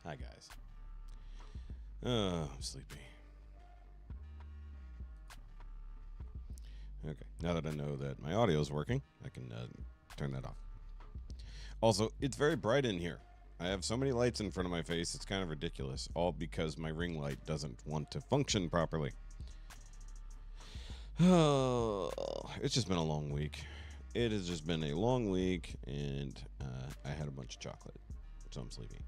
Hi, guys. Oh, I'm sleepy. Okay, now that I know that my audio is working, I can turn that off. Also, it's very bright in here. I have so many lights in front of my face, it's kind of ridiculous. All because my ring light doesn't want to function properly. Oh, it's just been a long week. It has just been a long week, and I had a bunch of chocolate, so I'm sleepy.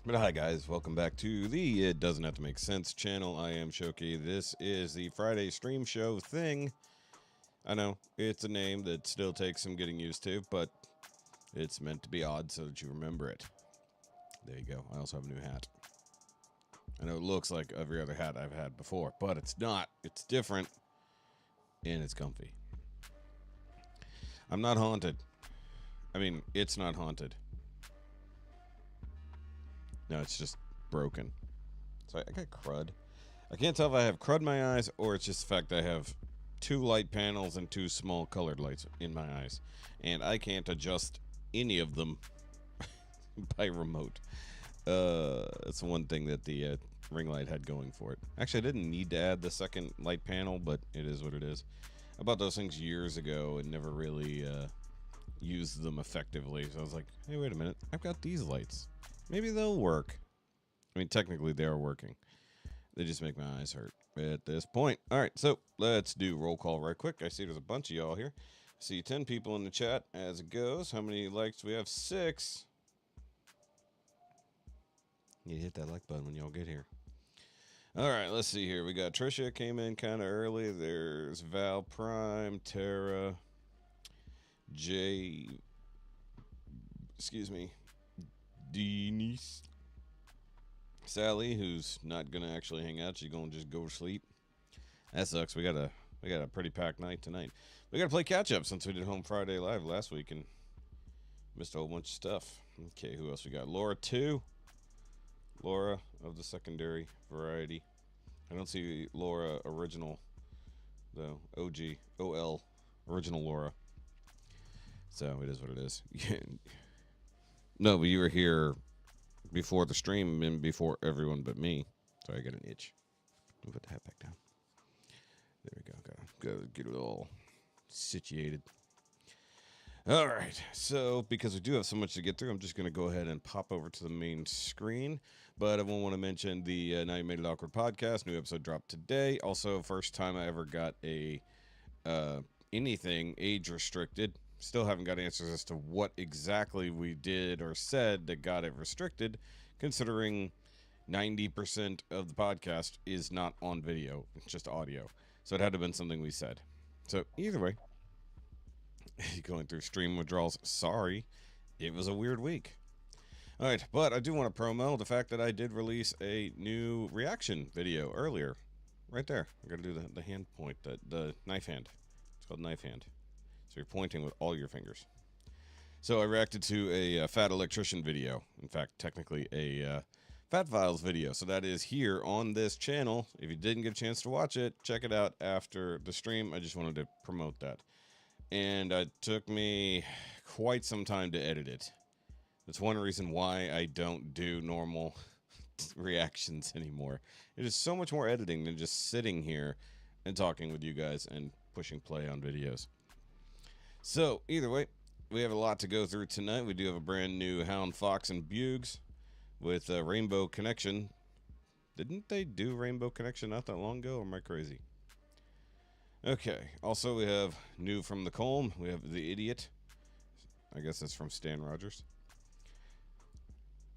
But hi guys, welcome back to the It Doesn't Have to Make Sense channel. I am Shoki. This is the Friday stream show thing. I know, it's a name that still takes some getting used to, but it's meant to be odd so that you remember it. There you go. I also have a new hat. I know it looks like every other hat I've had before, but it's not. It's different, and it's comfy. I'm not haunted. I mean, it's not haunted. No, it's just broken. So I got crud. I can't tell if I have crud in my eyes or it's just the fact that I have two light panels and two small colored lights in my eyes. And I can't adjust any of them by remote. That's one thing that the ring light had going for it. Actually, I didn't need to add the second light panel, but it is what it is. I bought those things years ago and never really used them effectively. So I was like, hey, wait a minute. I've got these lights. Maybe they'll work. I mean, technically, they are working. They just make my eyes hurt at this point. All right, so let's do roll call right quick. I see there's a bunch of y'all here. I see 10 people in the chat as it goes. How many likes do we have? 6. You hit that like button when y'all get here. All right, let's see here. We got Trisha came in kind of early. There's Val Prime, Tara, Jay, Denise, Sally, who's not gonna actually hang out. She's gonna just go to sleep. That sucks. We got a pretty packed night tonight. We gotta play catch up since we did Home Friday Live last week and missed a whole bunch of stuff. Okay, who else we got? Laura 2. Laura of the secondary variety. I don't see Laura original though. OG OL original Laura. So it is what it is. No, but you were here before the stream and before everyone but me. So I got an itch. Let me put the hat back down. There we go. Gotta get it all situated. All right. So because we do have so much to get through, I'm just going to go ahead and pop over to the main screen. But I won't want to mention the Now You Made It Awkward podcast. New episode dropped today. Also, first time I ever got a anything age restricted. Still haven't got answers as to what exactly we did or said that got it restricted, considering 90% of the podcast is not on video, it's just audio. So it had to have been something we said. So either way, going through stream withdrawals, sorry, it was a weird week. All right, but I do want to promo the fact that I did release a new reaction video earlier. Right there. I got to do the hand point, the knife hand. It's called knife hand. So you're pointing with all your fingers. So I reacted to a Fat Electrician video. In fact, technically a Fat Files video. So that is here on this channel. If you didn't get a chance to watch it, check it out after the stream. I just wanted to promote that. And it took me quite some time to edit it. That's one reason why I don't do normal reactions anymore. It is so much more editing than just sitting here and talking with you guys and pushing play on videos. So, either way, we have a lot to go through tonight. We do have a brand new Hound, Fox, and Buegs with Rainbow Connection. Didn't they do Rainbow Connection not that long ago, or am I crazy? Okay, also we have new from the Colm. We have The Idiot. I guess that's from Stan Rogers.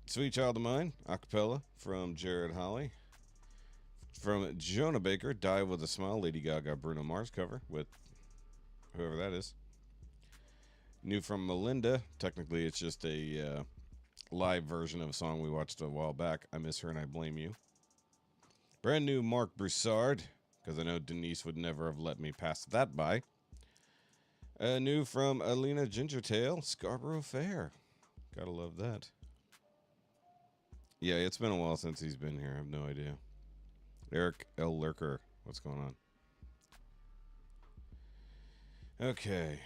Sweet Child of Mine, acapella from Jared Holly. From Jonah Baker, Die With a Smile, Lady Gaga, Bruno Mars cover with whoever that is. New from Malinda. Technically, it's just a live version of a song we watched a while back. I Miss Her and I Blame You. Brand new Mark Broussard, because I know Denise would never have let me pass that by. New from Alina Gingertail, Scarborough Fair. Gotta love that. Yeah, it's been a while since he's been here. I have no idea. Eric L. Lurker, what's going on? Okay.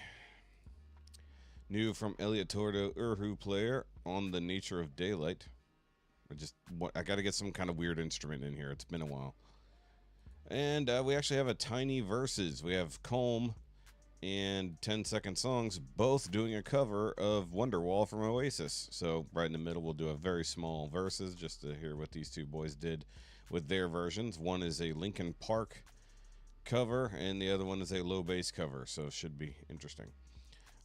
New from Elliot Tordo Urhu player on the nature of daylight. I got to get some kind of weird instrument in here. It's been a while. And we actually have a tiny verses. We have Colm and 10 Second Songs both doing a cover of Wonderwall from Oasis. So right in the middle we'll do a very small verses just to hear what these two boys did with their versions. One is a Linkin Park cover and the other one is a low bass cover, so it should be interesting.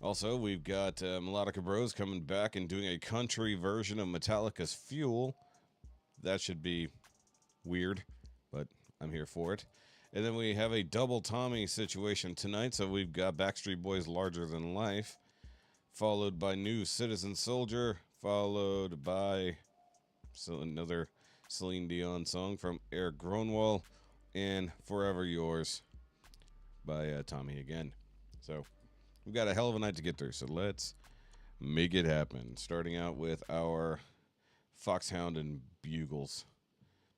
Also, we've got Melodica Bros coming back and doing a country version of Metallica's Fuel. That should be weird, but I'm here for it. And then we have a double Tommy situation tonight. So we've got Backstreet Boys' Larger Than Life, followed by New Citizen Soldier, followed by another Celine Dion song from Eric Gronwall, and Forever Yours by Tommy again. So we've got a hell of a night to get through, so let's make it happen. Starting out with our Foxhound and Bugles.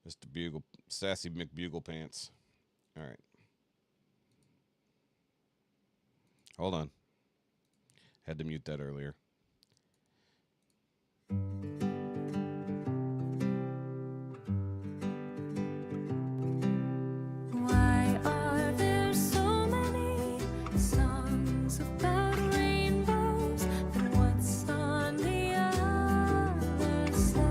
Mr. Bugle, Sassy McBugle Pants. All right. Hold on. Had to mute that earlier. Why are there so many songs about rainbows and what's on the other side?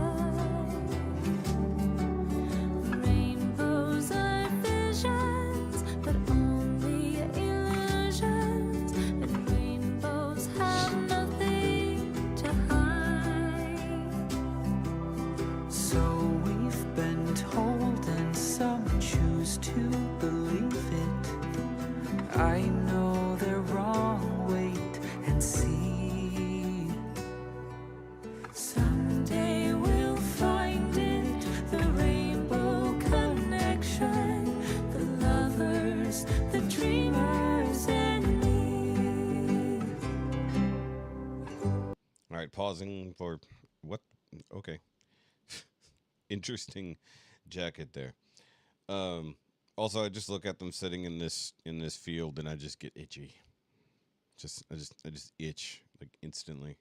Rainbows are visions, but only illusions, and rainbows have nothing to hide. So we've been told, and some choose to believe it. I know they're wrong, wait and see. Someday we'll find it, the rainbow connection, the lovers, the dreamers, and me. All right, pausing for what? Okay. Interesting jacket there. Also, I just look at them sitting in this field, and I just get itchy. I just itch like instantly.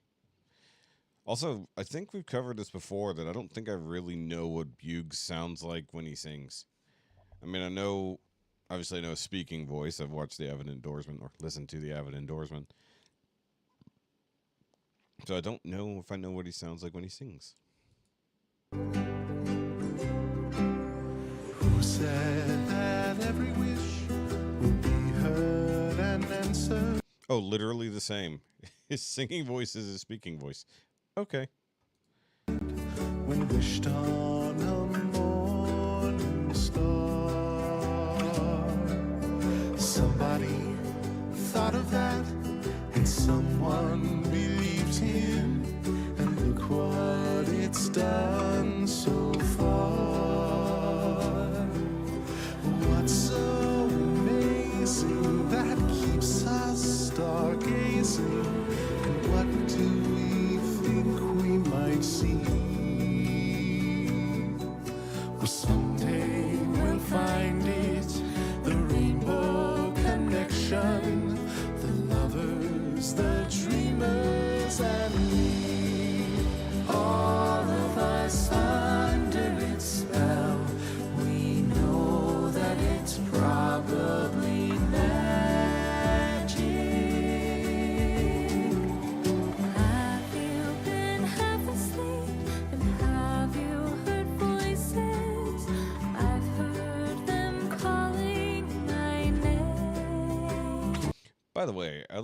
Also, I think we've covered this before that I don't think I really know what Buegs sounds like when he sings. I mean, obviously I know a speaking voice. I've watched the Avid Endorsement or listened to the Avid Endorsement. So I don't know if I know what he sounds like when he sings. Who said that every wish would be heard and answered? Oh, literally the same. His singing voice is his speaking voice. Okay. When wished on a morning star, somebody thought of that, and someone believed him, and look what it's done so far. What's so amazing that keeps us stargazing? And what do we think we might see? Well, someday we'll find it, the rainbow connection, the lovers, the dreamers, and me. All of us under its spell, we know that it's probably magic. Have you been half asleep, and have you heard voices? I've heard them calling my name. By the way, I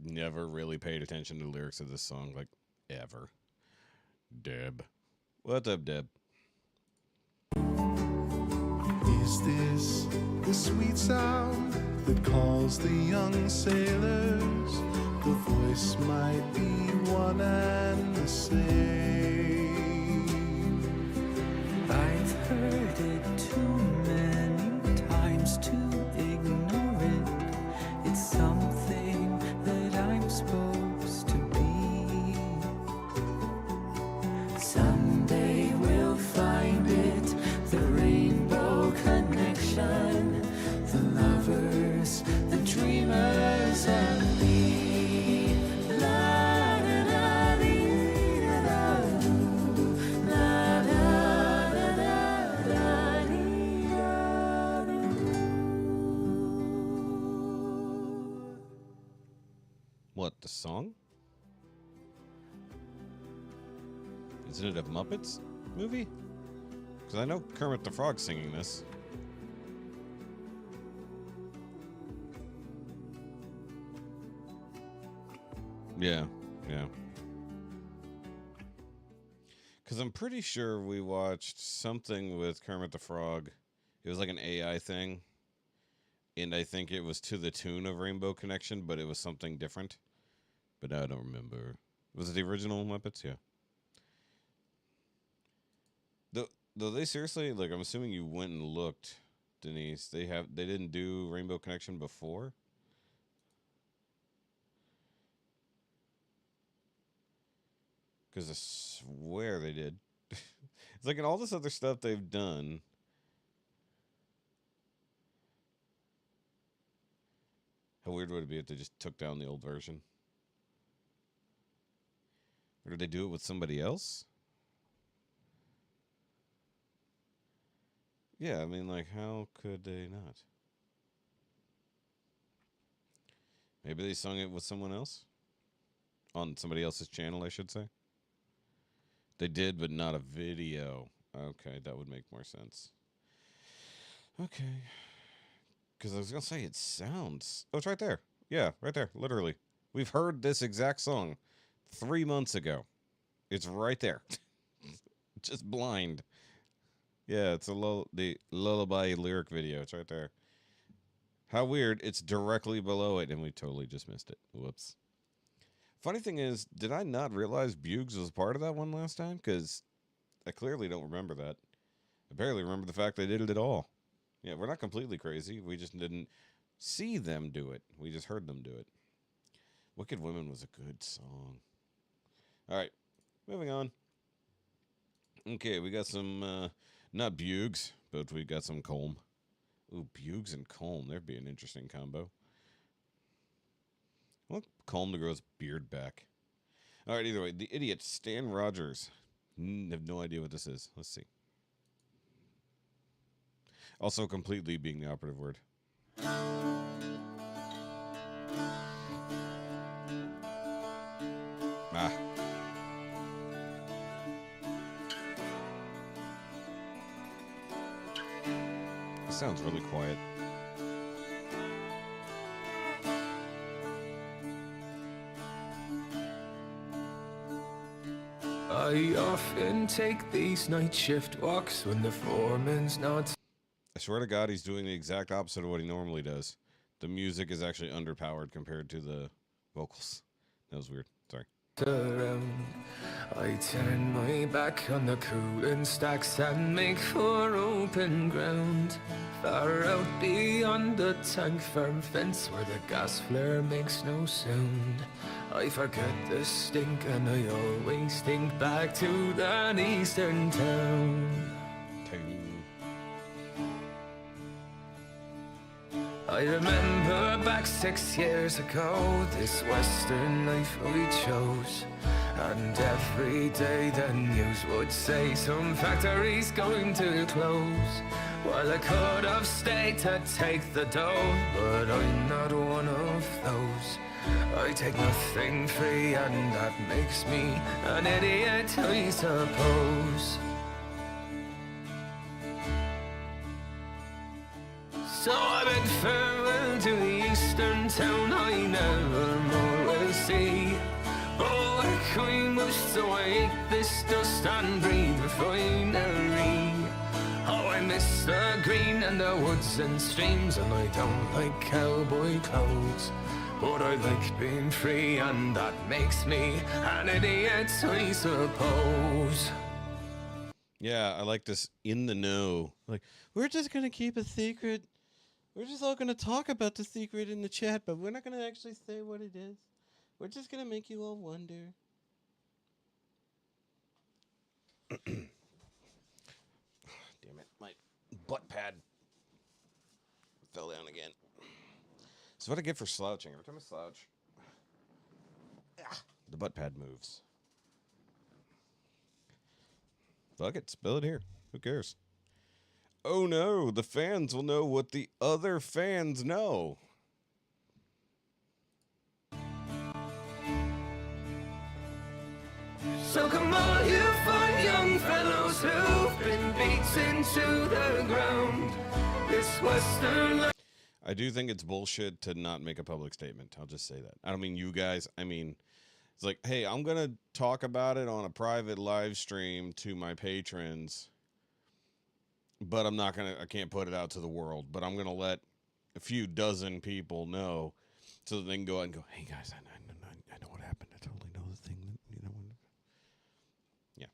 never really paid attention to the lyrics of this song, ever. Deb. What's up, Deb? Is this the sweet sound that calls the young sailors? The voice might be one and the same. I've heard it too many times to ignore it. It's something that I'm supposed to be. Someday we'll find it, the rainbow connection, the lovers, the dreamers, and me. Love What, the song? Isn't it a Muppets movie? Because I know Kermit the Frog singing this. Yeah, yeah. Because I'm pretty sure we watched something with Kermit the Frog. It was like an AI thing. And I think it was to the tune of Rainbow Connection, but it was something different. But I don't remember. Was it the original Muppets? Yeah. Though they seriously, like, I'm assuming you went and looked, Denise. They didn't do Rainbow Connection before? Because I swear they did. It's like in all this other stuff they've done. How weird would it be if they just took down the old version? Or did they do it with somebody else? Yeah, I mean, like, how could they not? Maybe they sung it with someone else? On somebody else's channel, I should say. They did, but not a video. Okay, that would make more sense. Okay. Because I was going to say, it sounds... Oh, it's right there. Yeah, right there, literally. We've heard this exact song 3 months ago. It's right there. Just blind. Yeah, it's the lullaby lyric video. It's right there. How weird. It's directly below it, and we totally just missed it. Whoops. Funny thing is, did I not realize Buegs was part of that one last time? Because I clearly don't remember that. I barely remember the fact they did it at all. Yeah, we're not completely crazy. We just didn't see them do it. We just heard them do it. Wicked Women was a good song. All right, moving on. Okay, we got some, not Buegs, but we got some Colm. Ooh, Buegs and Colm. That'd be an interesting combo. Well, Colm to grow his beard back. All right, either way, the idiot, Stan Rogers. Have no idea what this is. Let's see. Also, completely being the operative word. Ah. This sounds really quiet. I often take these night shift walks when the foreman's not. I swear to God, he's doing the exact opposite of what he normally does. The music is actually underpowered compared to the vocals. That was weird. Sorry. Around. I turn my back on the cooling stacks and make for open ground. Far out beyond the tank farm fence where the gas flare makes no sound. I forget the stink and I always think back to that eastern town. I remember back 6 years ago, this western life we chose. And every day the news would say some factory's going to close. Well, I could have stayed to take the dough, but I'm not one of those. I take nothing free and that makes me an idiot, I suppose. So I bid farewell to the eastern town I never more will see. Oh, work I must, so I ate this dust and breathe refinery. Oh, I miss the green and the woods and streams, and I don't like cowboy clothes. But I like being free, and that makes me an idiot, I suppose. Yeah, I like this in the know. Like, we're just going to keep a secret. We're just all going to talk about the secret in the chat, but we're not going to actually say what it is. We're just going to make you all wonder. Damn it. My butt pad fell down again. So what I get for slouching? Every time I slouch, the butt pad moves. Fuck it. Spill it here. Who cares? Oh no, the fans will know what the other fans know. So come all you fine young fellows who've been beaten to the ground. This Western life. I do think it's bullshit to not make a public statement. I'll just say that. I don't mean you guys. I mean, it's like, hey, I'm going to talk about it on a private live stream to my patrons, but I can't put it out to the world, but I'm going to let a few dozen people know so that they can go out and go, hey guys, I know what happened. I totally know the thing that, you know. Yeah.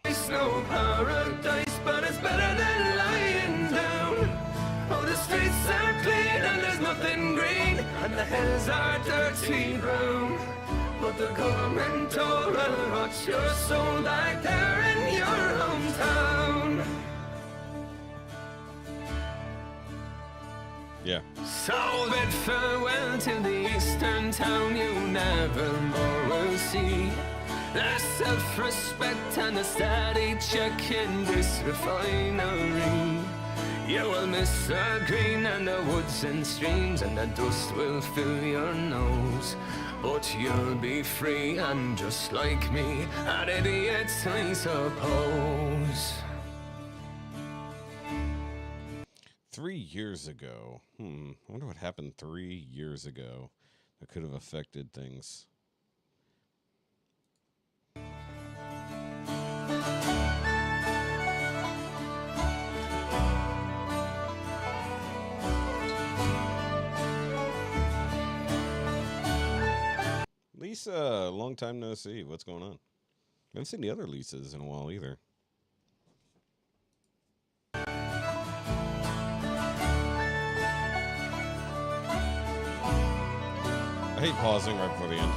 It's no paradise, but it's better than lying down. Oh, the streets are clean and there's nothing green, and the hills are dirty brown. But the government will rot your soul like they're in your hometown. Yeah. So bid farewell to the eastern town you never more will see. There's self-respect and a steady check in this refinery. You will miss the green and the woods and streams, and the dust will fill your nose. But you'll be free and just like me, an idiot I suppose. 3 years ago. I wonder what happened 3 years ago that could have affected things. Lisa, long time no see. What's going on? I haven't seen the other Lisas in a while either. I hate pausing right before the end.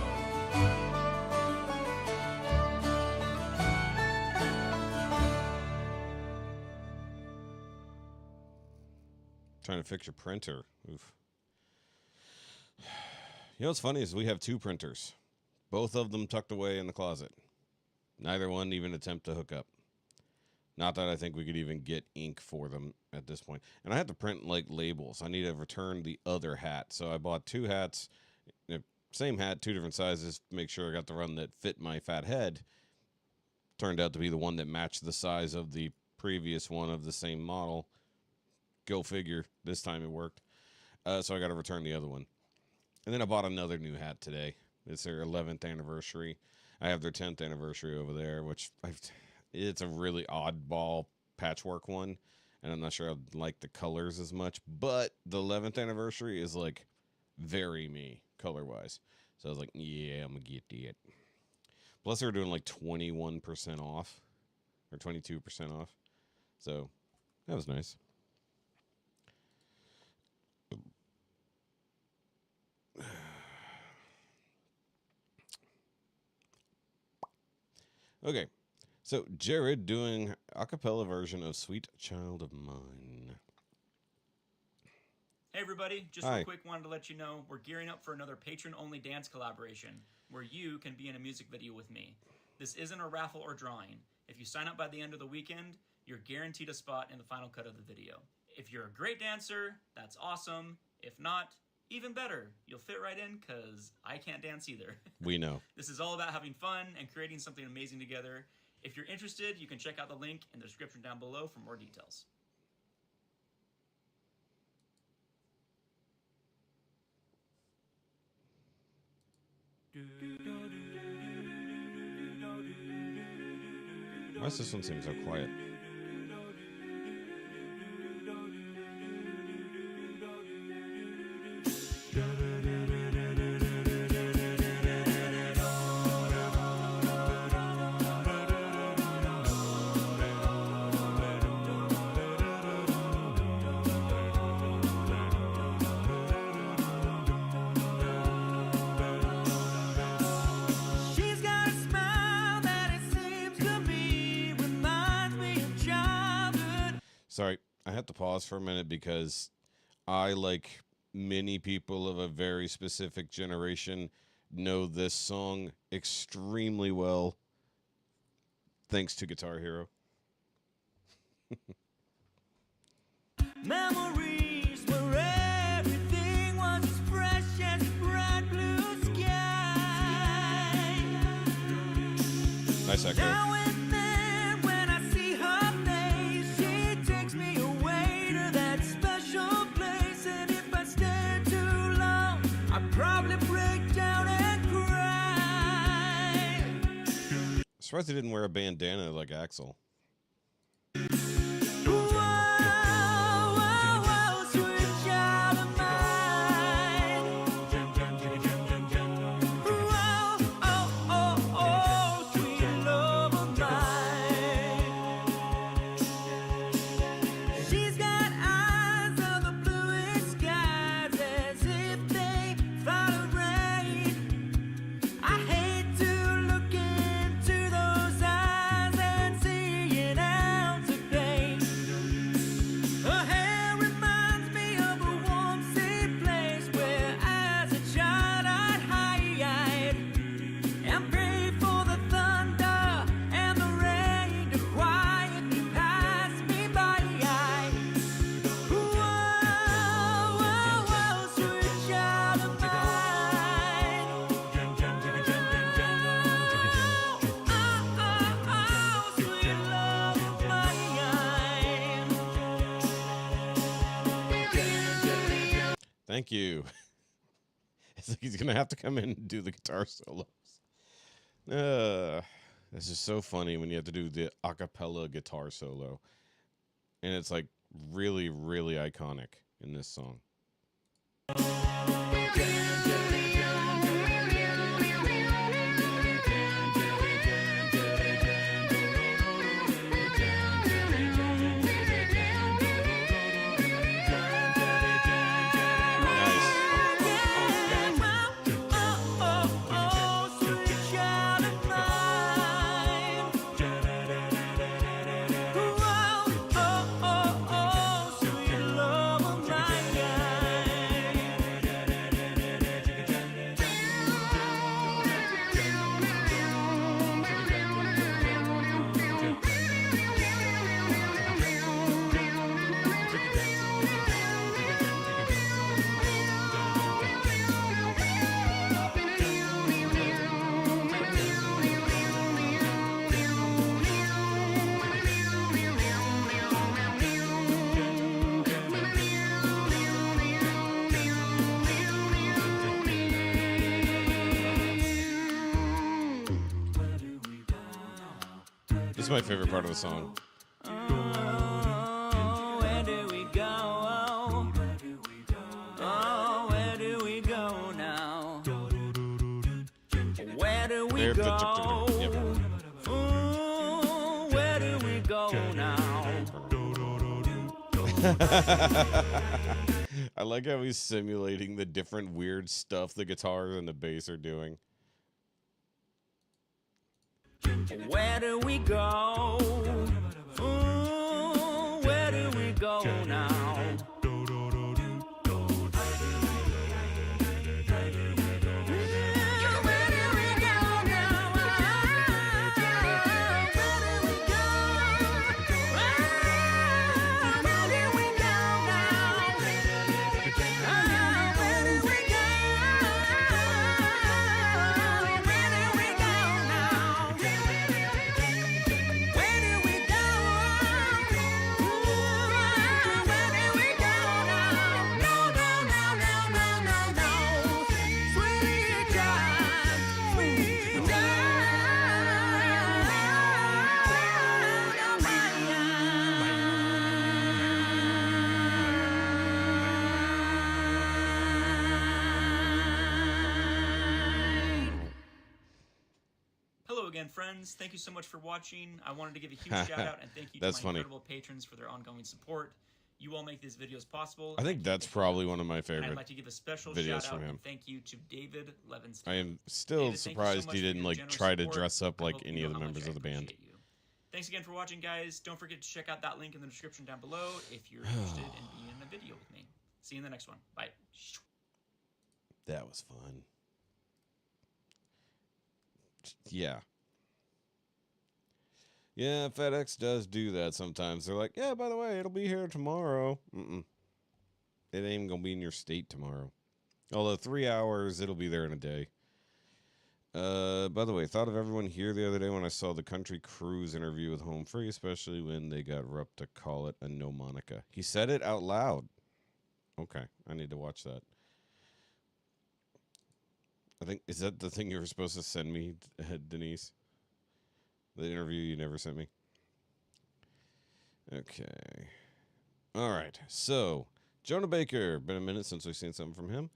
Trying to fix your printer. Oof. You know what's funny is we have two printers. Both of them tucked away in the closet. Neither one even attempt to hook up. Not that I think we could even get ink for them at this point. And I had to print like labels. I need to return the other hat. So I bought two hats. Same hat, two different sizes. Make sure I got the one that fit my fat head. Turned out to be the one that matched the size of the previous one of the same model. Go figure. This time it worked. So I got to return the other one. And then I bought another new hat today. It's their 11th anniversary. I have their 10th anniversary over there, which it's a really oddball patchwork one. And I'm not sure I like the colors as much. But the 11th anniversary is like very me color-wise. So I was like, yeah, I'm going to get that. Plus they were doing like 21% off. Or 22% off. So that was nice. Okay, so Jared doing a cappella version of Sweet Child of Mine. Hey everybody, just Hi. real quick, wanted to let you know we're gearing up for another patron-only dance collaboration where you can be in a music video with me. This isn't a raffle or drawing. If you sign up by the end of the weekend, you're guaranteed a spot in the final cut of the video. If you're a great dancer, that's awesome. If not, even better. You'll fit right in because I can't dance either. We know. This is all about having fun and creating something amazing together. If you're interested, you can check out the link in the description down below for more details. Why does this one seem so quiet? She's got a smile that it seems to me reminds me of childhood. Sorry, I had to pause for a minute because I, like many people of a very specific generation, know this song extremely well thanks to Guitar Hero. Memories where everything was as fresh as a bright blue sky. Nice echo. Now and then when I see her face, she takes me away to that special place. And if I stay too long, I'd probably break down and cry. Surprised he didn't wear a bandana like Axel. Whoa, whoa, whoa, sweet child of mine. Whoa, oh, oh, oh, sweet love of mine. She's got eyes of the bluest skies, as if they follow rain. I hate to look into those eyes and see an ounce of pain. Her hair reminds me of a warm, safe place where, as a child, I'd hide and pray for the thunder and the rain to quietly pass me by. Whoa, whoa, whoa, sweet child of mine. Sweet love of mine. Thank you. It's like he's gonna have to come in and do the guitar solos. This is so funny when you have to do the a cappella guitar solo. And it's like really, really iconic in this song. Nice. This is my favorite part of the song. Where do we go? Oh, where do we go now? Where do we There- go? Yep. Ooh, where do we go now? I like how he's simulating the different weird stuff the guitars and the bass are doing. Where do we go? Ooh, where do we go now? Hello again, friends. Thank you so much for watching. I wanted to give a huge shout out and thank you to That's my funny. incredible patrons for their ongoing support. You all make these videos possible. I think that's probably one of my And I'd favorite. like to give a special videos shout from out him. and thank you to David Levinstein. I am still David, thank you so surprised much he for didn't your like generous try to support. dress up I like hope any you of know the how much members I of the band. appreciate you. Thanks again for watching, guys. Don't forget to check out that link in the description down below if you're interested in being in a video with me. See you in the next one. Bye. That was fun. Yeah. Yeah, FedEx does do that sometimes. They're like, yeah, by the way, it'll be here tomorrow. Mm-mm. It ain't even going to be in your state tomorrow. Although 3 hours, it'll be there in a day. By the way, thought of everyone here the other day when I saw the Country Cruise interview with Home Free, especially when they got Rupp to call it a no Monica. He said it out loud. Okay, I need to watch that. I think, is that the thing you were supposed to send me, Denise? The interview you never sent me? Okay. All right, so Jonah Baker. Been a minute since we've seen something from him.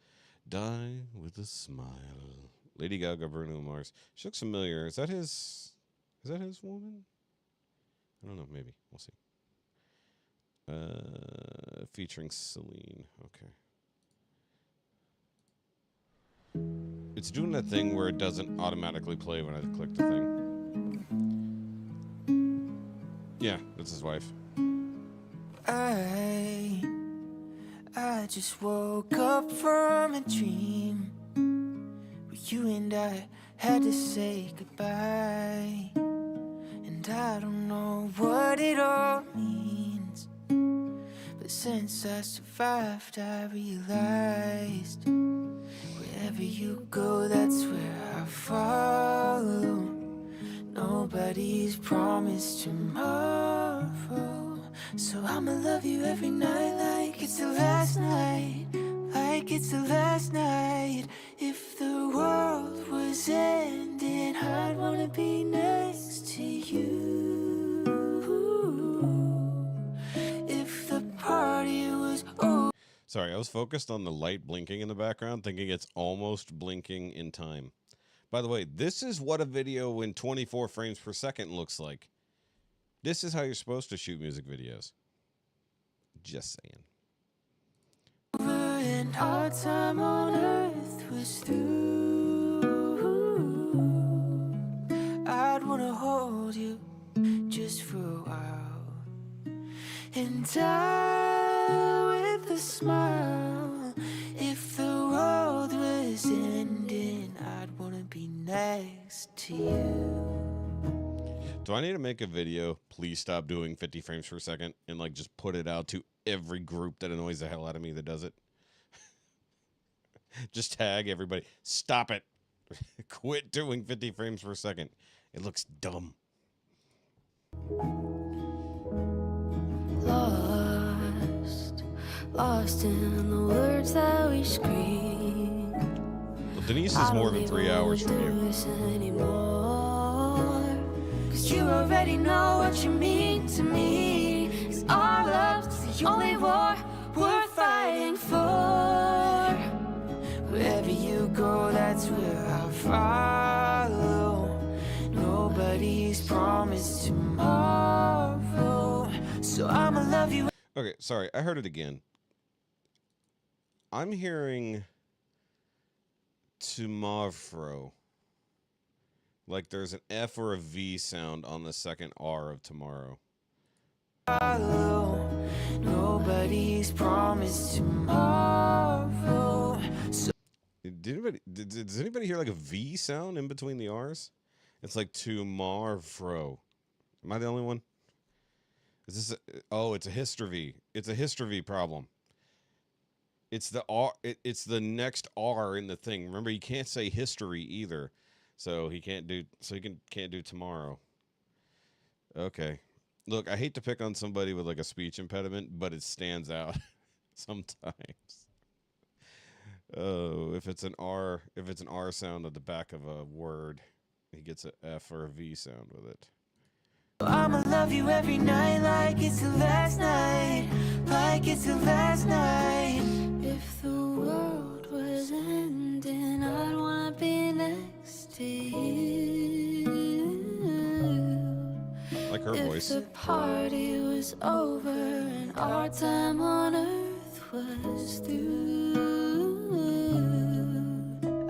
Die with a Smile. Lady Gaga, Bruno Mars. She looks familiar. Is that his woman? I don't know. Maybe. We'll see. Featuring Celine. Okay. It's doing that thing where it doesn't automatically play when I click the thing. Yeah, that's his wife. I just woke up from a dream where you and I had to say goodbye. And I don't know what it all means, but since I survived, I realized wherever you go, that's where I follow. Nobody's promised tomorrow, so I'ma love you every night like it's the last night, like it's the last night. If the world was ending, I'd wanna be next to you. If the party was over. Sorry, I was focused on the light blinking in the background, thinking it's almost blinking in time. By the way, this is what a video in 24 frames per second looks like. This is how you're supposed to shoot music videos. Just saying. And our time on earth was through. I'd wanna hold you just for a while and die with a smile. If the world was ending, I'd wanna be next to you. Do I need to make a video? Please stop doing 50 frames per second and like just put it out to every group that annoys the hell out of me that does it. Just tag everybody. Stop it. Quit doing 50 frames per second. It looks dumb. Lost in the words that we scream. Well, Denise is more than 3 hours from you. Cause you already know what you mean to me. Cause our love's the only war worth fighting for. Wherever you go, that's where I follow. Nobody's promised tomorrow, so I'ma love you. Okay, sorry, I heard it again. I'm hearing tomorrow. Like there's an F or a V sound on the second R of tomorrow. Nobody's promised tomorrow. So Does anybody hear like a V sound in between the R's? It's like tomorrow. Am I the only one? Is this it's a hysterovy. It's a hysterovy problem. It's the R. It's the next R in the thing. Remember, you can't say history either, so he can't do. So he can't do tomorrow. Okay, look, I hate to pick on somebody with like a speech impediment, but it stands out sometimes. Oh, if it's an R sound at the back of a word, he gets an F or a V sound with it. I'ma love you every night like it's the last night, like it's the last night. If the world was ending, I'd wanna be next to you. Like her voice. If the party was over and our time on earth was through,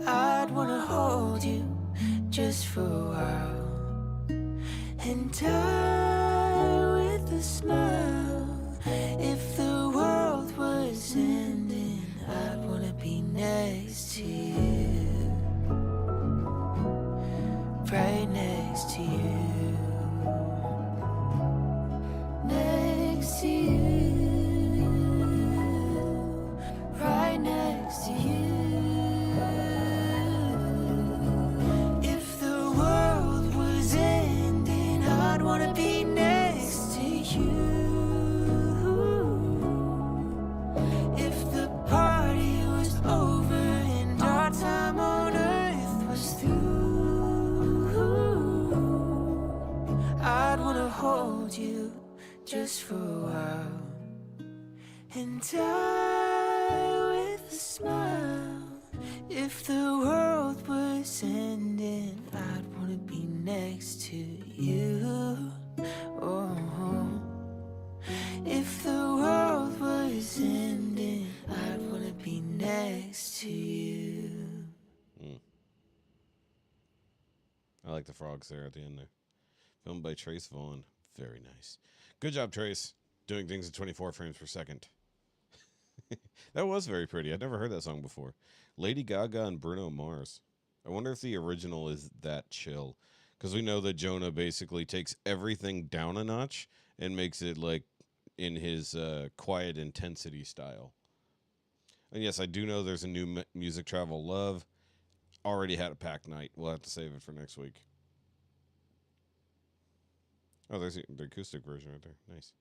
I'd wanna hold you just for a while and die with a smile. If the world was ending, I'd wanna be next to you, right next to you, next to you, right next to you. hold you just for a while and die with a smile. If the world was ending, I'd wanna be next to you. Oh, if the world was ending, I'd wanna be next to you. I like the frogs there at the end there. Filmed by Trace Vaughn. Very nice. Good job, Trace. Doing things at 24 frames per second. That was very pretty. I'd never heard that song before. Lady Gaga and Bruno Mars. I wonder if the original is that chill. Because we know that Jonah basically takes everything down a notch and makes it like in his quiet intensity style. And yes, I do know there's a new Music Travel Love. Already had a packed night. We'll have to save it for next week. Oh, there's the acoustic version right there. Nice.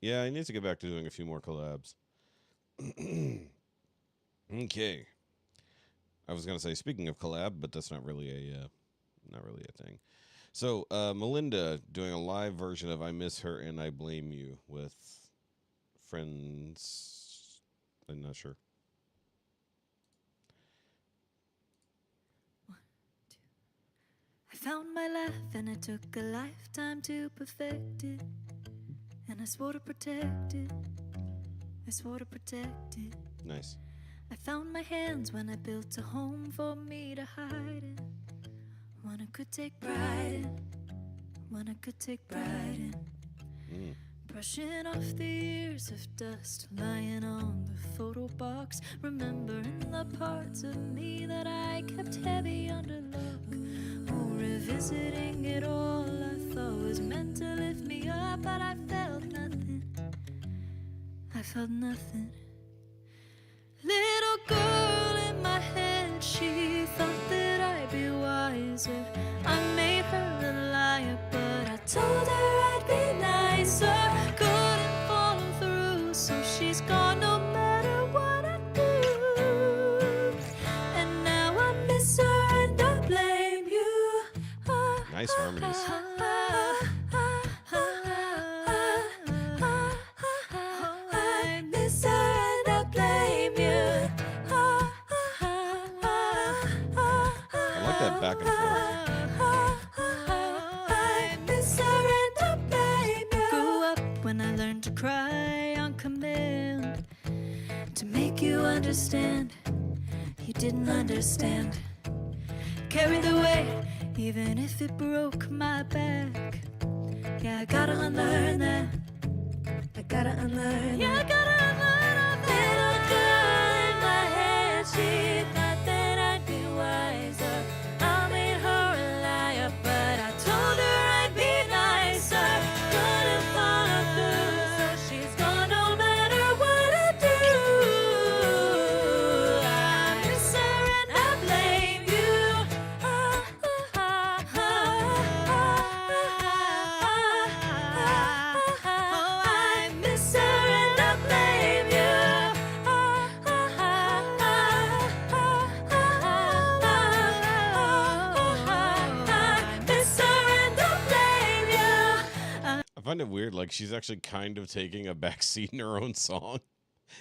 Yeah, I need to get back to doing a few more collabs. Okay. I was gonna say, speaking of collab, but that's not really a thing. So, Malinda doing a live version of "I Miss Her and I Blame You" with friends. I'm not sure. I found my life and it took a lifetime to perfect it. And I swore to protect it. I swore to protect it. Nice. I found my hands when I built a home for me to hide in. One I could take pride in. One I could take pride in. Brushing off the years of dust lying on the photo box. Remembering the parts of me that I kept heavy under lock. Oh, revisiting it all I thought was meant to lift me up. But I felt nothing. I felt nothing. Little girl in my head, she thought that I'd be wiser. I made her a liar, but I told her I'd be nicer. Couldn't follow through, so she's gone no matter what I do. And now I miss her and I blame you. Nice harmonies. I miss her and I blame you. I like that back and forth. I miss her and I blame you. Grew up when I learned to cry on command. To make you understand, you didn't understand. Carry the weight, even if it broke my back. Yeah, I gotta unlearn that. I gotta unlearn. Yeah, I gotta unlearn that. Little girl in my head, she thought that I'd be wiser. I made her a liar, but I told her I'd be nicer. Couldn't follow through, so she's gone no matter what I do. I miss her and I blame you. I miss her and I blame you. I miss her and I blame you. I find it weird. Like, she's actually kind of taking a backseat in her own song.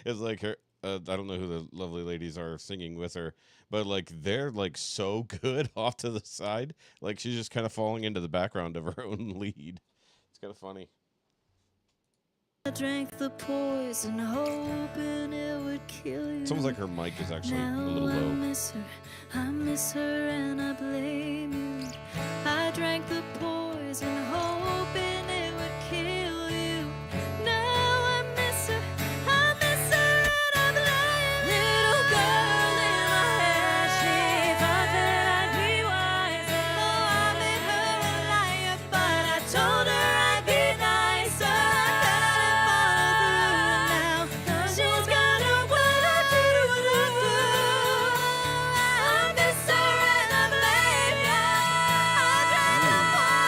It's like her. I don't know who the lovely ladies are singing with her, but like they're like so good off to the side. Like she's just kind of falling into the background of her own lead. It's kind of funny. I drank the poison, hoping it would kill you. It's almost like her mic is actually a Now little I low. miss her and I blame you. I drank the poison, hoping it would kill you. Now I miss her and I blame you. Little girl in my head, she thought that I'd be wiser. Oh, I made her a liar, but I told her I'd be nicer. Couldn't follow through now. She's got her what I do. I miss her and I blame you. I drank the poison.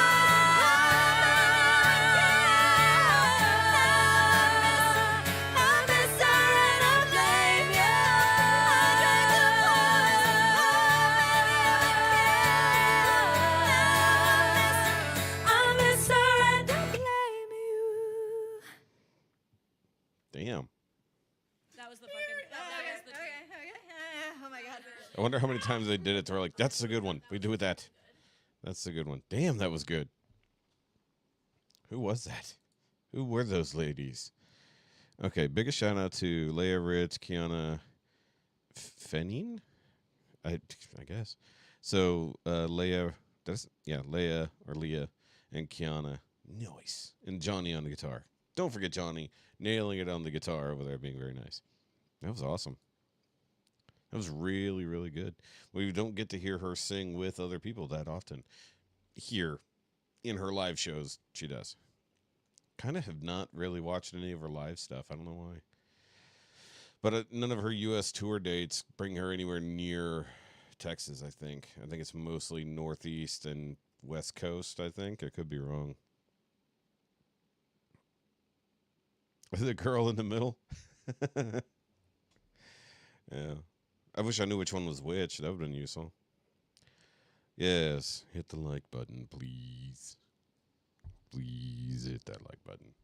I wonder how many times they did it. They're like, that's a good one. We do it that. That's a good one. Damn, that was good. Who was that? Who were those ladies? Okay, biggest shout out to Leia Rich, Kiana Fenin? I guess. So Leia, Leia or Leah and Kiana. Nice. And Johnny on the guitar. Don't forget Johnny nailing it on the guitar over there, being very nice. That was awesome. That was really, really good. We don't get to hear her sing with other people that often. Here, in her live shows, she does. Kind of have not really watched any of her live stuff. I don't know why. But none of her U.S. tour dates bring her anywhere near Texas, I think. I think it's mostly Northeast and West Coast, I think. I could be wrong. The girl in the middle? Yeah. I wish I knew which one was which. That would have been useful. Yes. Hit the like button, please. Please hit that like button.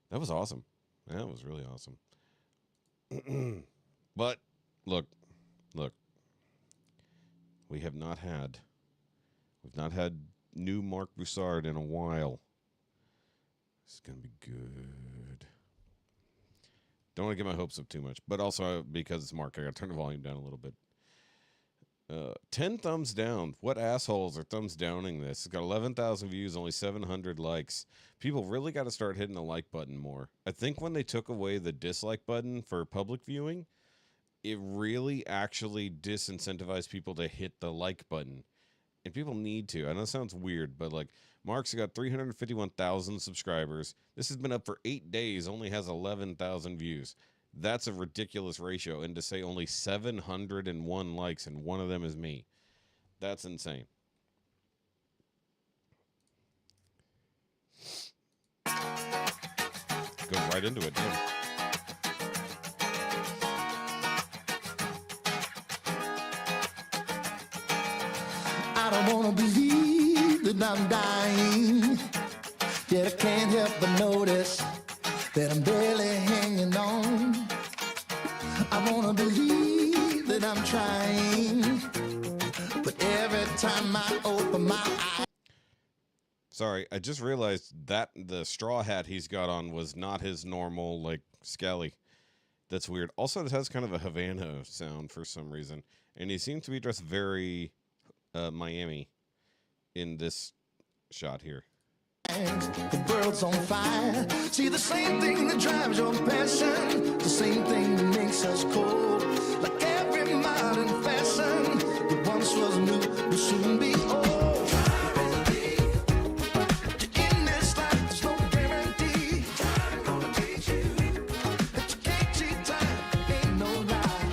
That was awesome. That was really awesome. But, look. We've not had new Mark Broussard in a while. This is going to be good. Don't want to get my hopes up too much, but also because it's Mark, I got to turn the volume down a little bit. 10 thumbs down. What assholes are thumbs downing this? It's got 11,000 views, only 700 likes. People really got to start hitting the like button more. I think when they took away the dislike button for public viewing, it really actually disincentivized people to hit the like button. And people need to. I know it sounds weird, but like Mark's got 351,000 subscribers. This has been up for 8 days, only has 11,000 views. That's a ridiculous ratio. And to say only 701 likes and one of them is me, that's insane. Go right into it, dude. I don't wanna believe that I'm dying, yet I can't help but notice that I'm barely hanging on. I wanna believe that I'm trying, but every time I open my eyes. Sorry, I just realized that the straw hat he's got on was not his normal, like, Scally. That's weird. Also, it has kind of a Havana sound for some reason. And he seems to be dressed very Miami in this shot here. The world's on fire. See, the same thing that drives your passion, the same thing that makes us cold. Like every modern fashion that once was new will soon be old. In this life, there's no guarantee. I'm gonna teach you that you can't cheat time. Ain't no lie.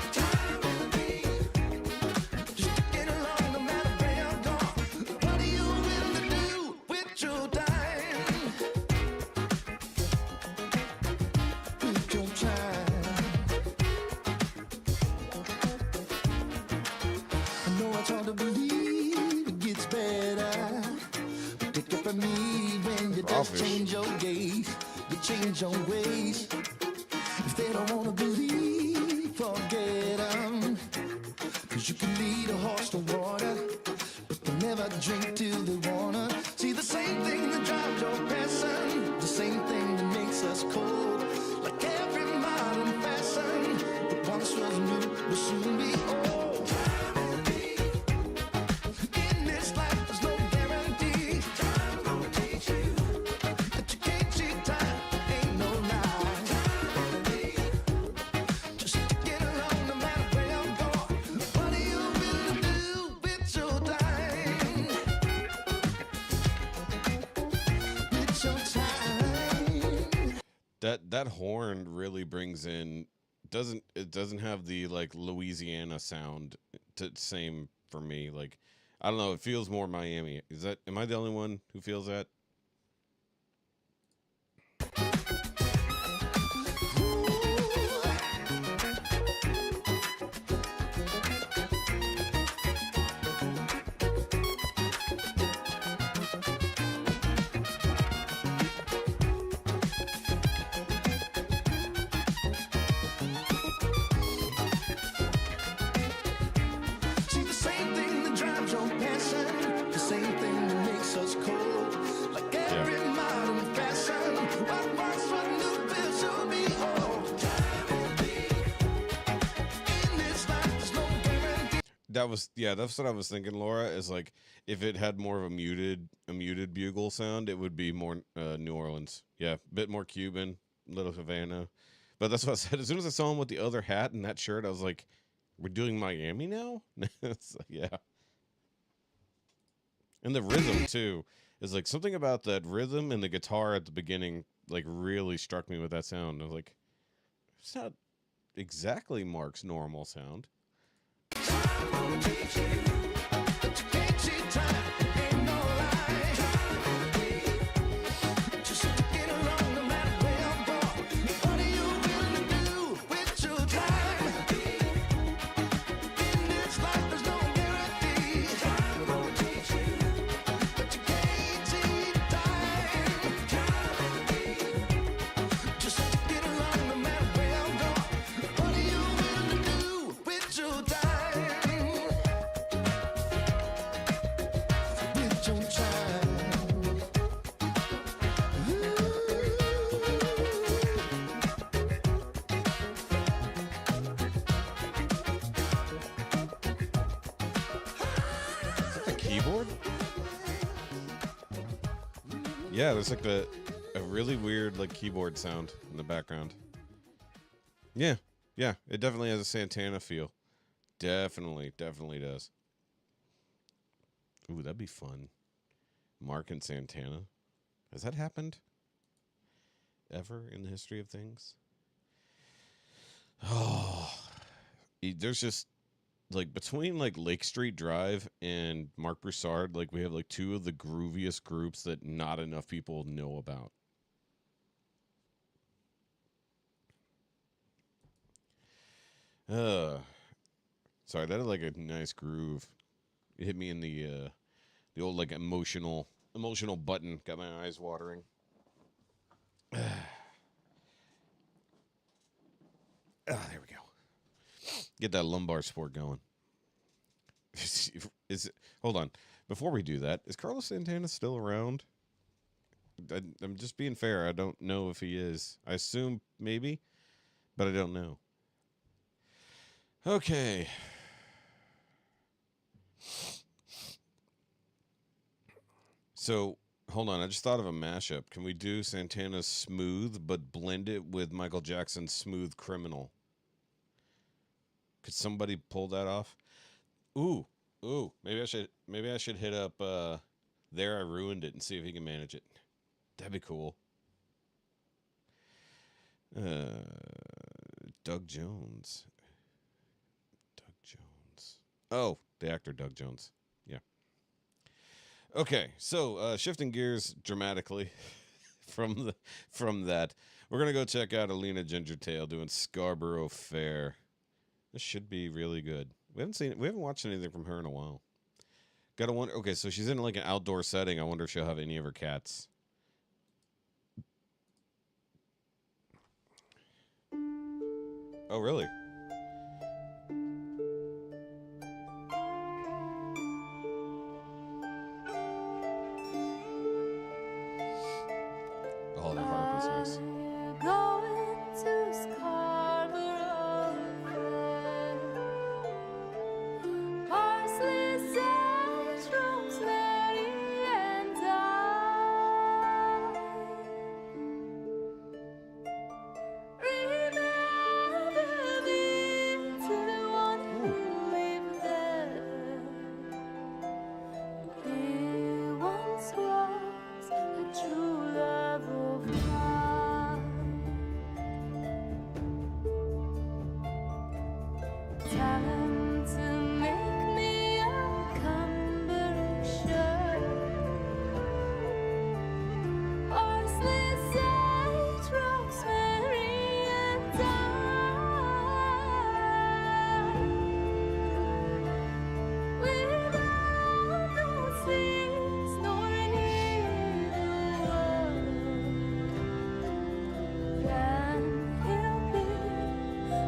Just get along no matter where you're going. What are you willing to do with your time? It's hard to believe it gets better, but take it from me when you just change your gaze, you change your ways. If they don't want to believe, forget them, 'cause you can lead a horse to water, but they'll never drink till they wanna. See, the same thing that drives your passion, the same thing that makes us cold. Like every modern fashion that once was new will soon be old. That horn really brings in it doesn't have the like Louisiana sound same for me. Like I don't know, it feels more Miami. Am I the only one who feels that? that's what I was thinking, Laura, is like if it had more of a muted bugle sound, it would be more New Orleans. Yeah, bit more Cuban, little Havana. But that's what I said. As soon as I saw him with the other hat and that shirt, I was like, we're doing Miami now? It's like, yeah. And the rhythm too. Is like something about that rhythm and the guitar at the beginning like really struck me with that sound. I was like, it's not exactly Mark's normal sound. Keyboard? Yeah, there's like a really weird like keyboard sound in the background. Yeah, it definitely has a Santana feel. Definitely does. Ooh, that'd be fun. Mark and Santana. Has that happened ever in the history of things? Oh, there's just like between like Lake Street Drive and Mark Broussard, like we have like two of the grooviest groups that not enough people know about. Sorry, that is like a nice groove. It hit me in the old like emotional button. Got my eyes watering. There we go. Get that lumbar sport going. Hold on. Before we do that, is Carlos Santana still around? I'm just being fair. I don't know if he is. I assume maybe, but I don't know. Okay. So, hold on. I just thought of a mashup. Can we do Santana's Smooth, but blend it with Michael Jackson's Smooth Criminal? Could somebody pull that off? Ooh. Maybe I should hit up There I Ruined It and see if he can manage it. That'd be cool. Doug Jones. Oh, the actor Doug Jones. Yeah. Okay, so shifting gears dramatically from that, we're gonna go check out Alina Gingertail doing Scarborough Fair. This should be really good. We haven't watched anything from her in a while. Gotta wonder. Okay, so she's in like an outdoor setting. I wonder if she'll have any of her cats. Oh, really? Oh, the harp is nice. Going to Scarborough Fair. Parsley, sage, rosemary, and thyme. Remember me to the one who lived there. He once was a true love of mine. Time to make me a combination. Parsley, sage, rosemary, and thyme. Without no sleeves nor needle work, then he'll be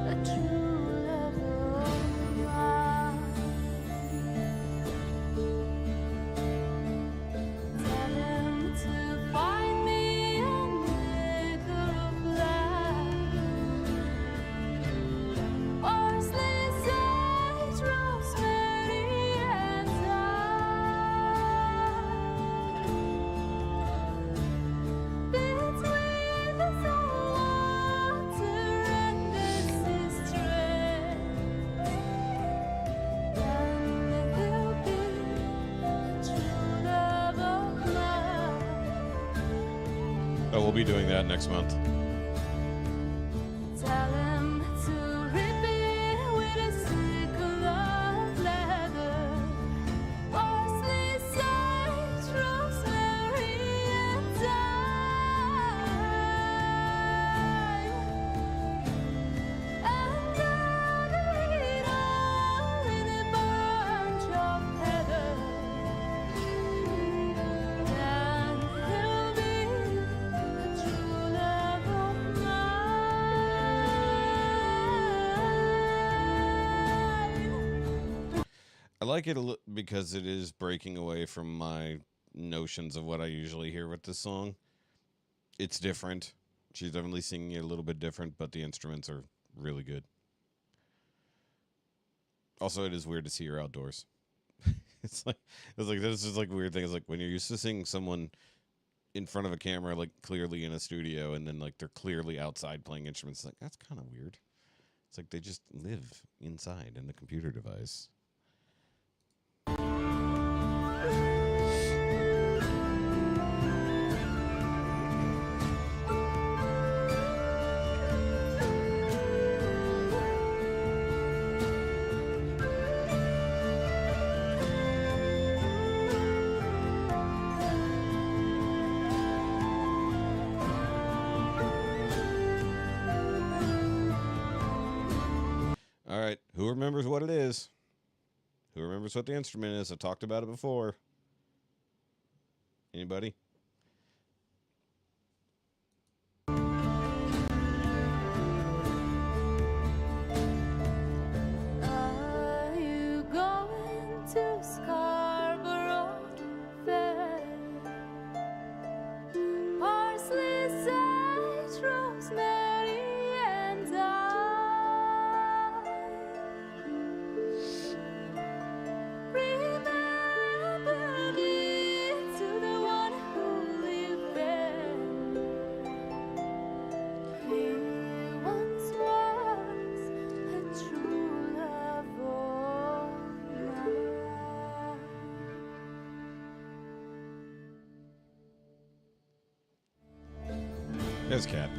a true love of mine. be doing that next month. Tell him to repeat with a sickle of leather, parsley, sage, rosemary, and thyme, and it all in a bunch of heather. Then he'll be a true love of mine. I like it because it is breaking away from my notions of what I usually hear with this song. It's different. She's definitely singing it a little bit different, but the instruments are really good. Also, it is weird to see her outdoors. It's like this is like a weird thing. It's like when you're used to seeing someone in front of a camera, like clearly in a studio, and then like they're clearly outside playing instruments. Like that's kind of weird. It's like they just live inside in the computer device. All right, who remembers what it is? Who remembers what the instrument is? I talked about it before. Anybody? Are you going to Scarborough Fair? Parsley, sage, rosemary, and thyme. Remember me to the one who lived there. He once was a true love of mine. There's Cat.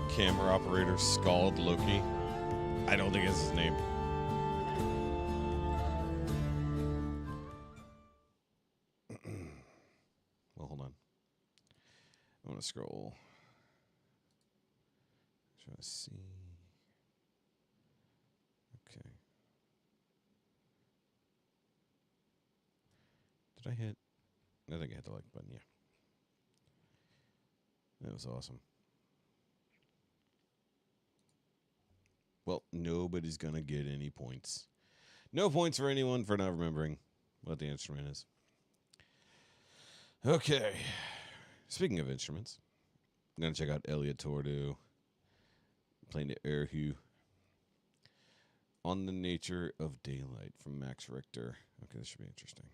Camera operator Scald Loki. I don't think it's his name. Well, hold on. I want to scroll. Try to see. Okay. Did I hit? I think I hit the like button, yeah. That was awesome. Well, nobody's going to get any points. No points for anyone for not remembering what the instrument is. Okay. Speaking of instruments, I'm going to check out Elliot Tordu playing the erhu On the Nature of Daylight from Max Richter. Okay, this should be interesting.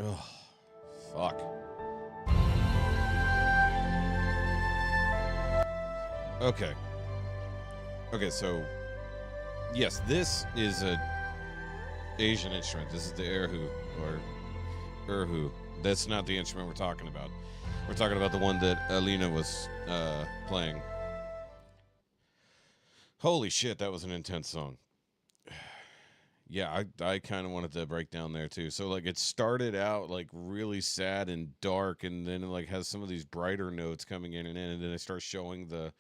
Oh, fuck. Okay. Okay, so yes, this is a Asian instrument. This is the erhu or erhu. That's not the instrument we're talking about. We're talking about the one that Alina was playing. Holy shit, that was an intense song. Yeah, I kind of wanted to break down there too. So like it started out like really sad and dark, and then it like has some of these brighter notes coming in, and then it starts showing the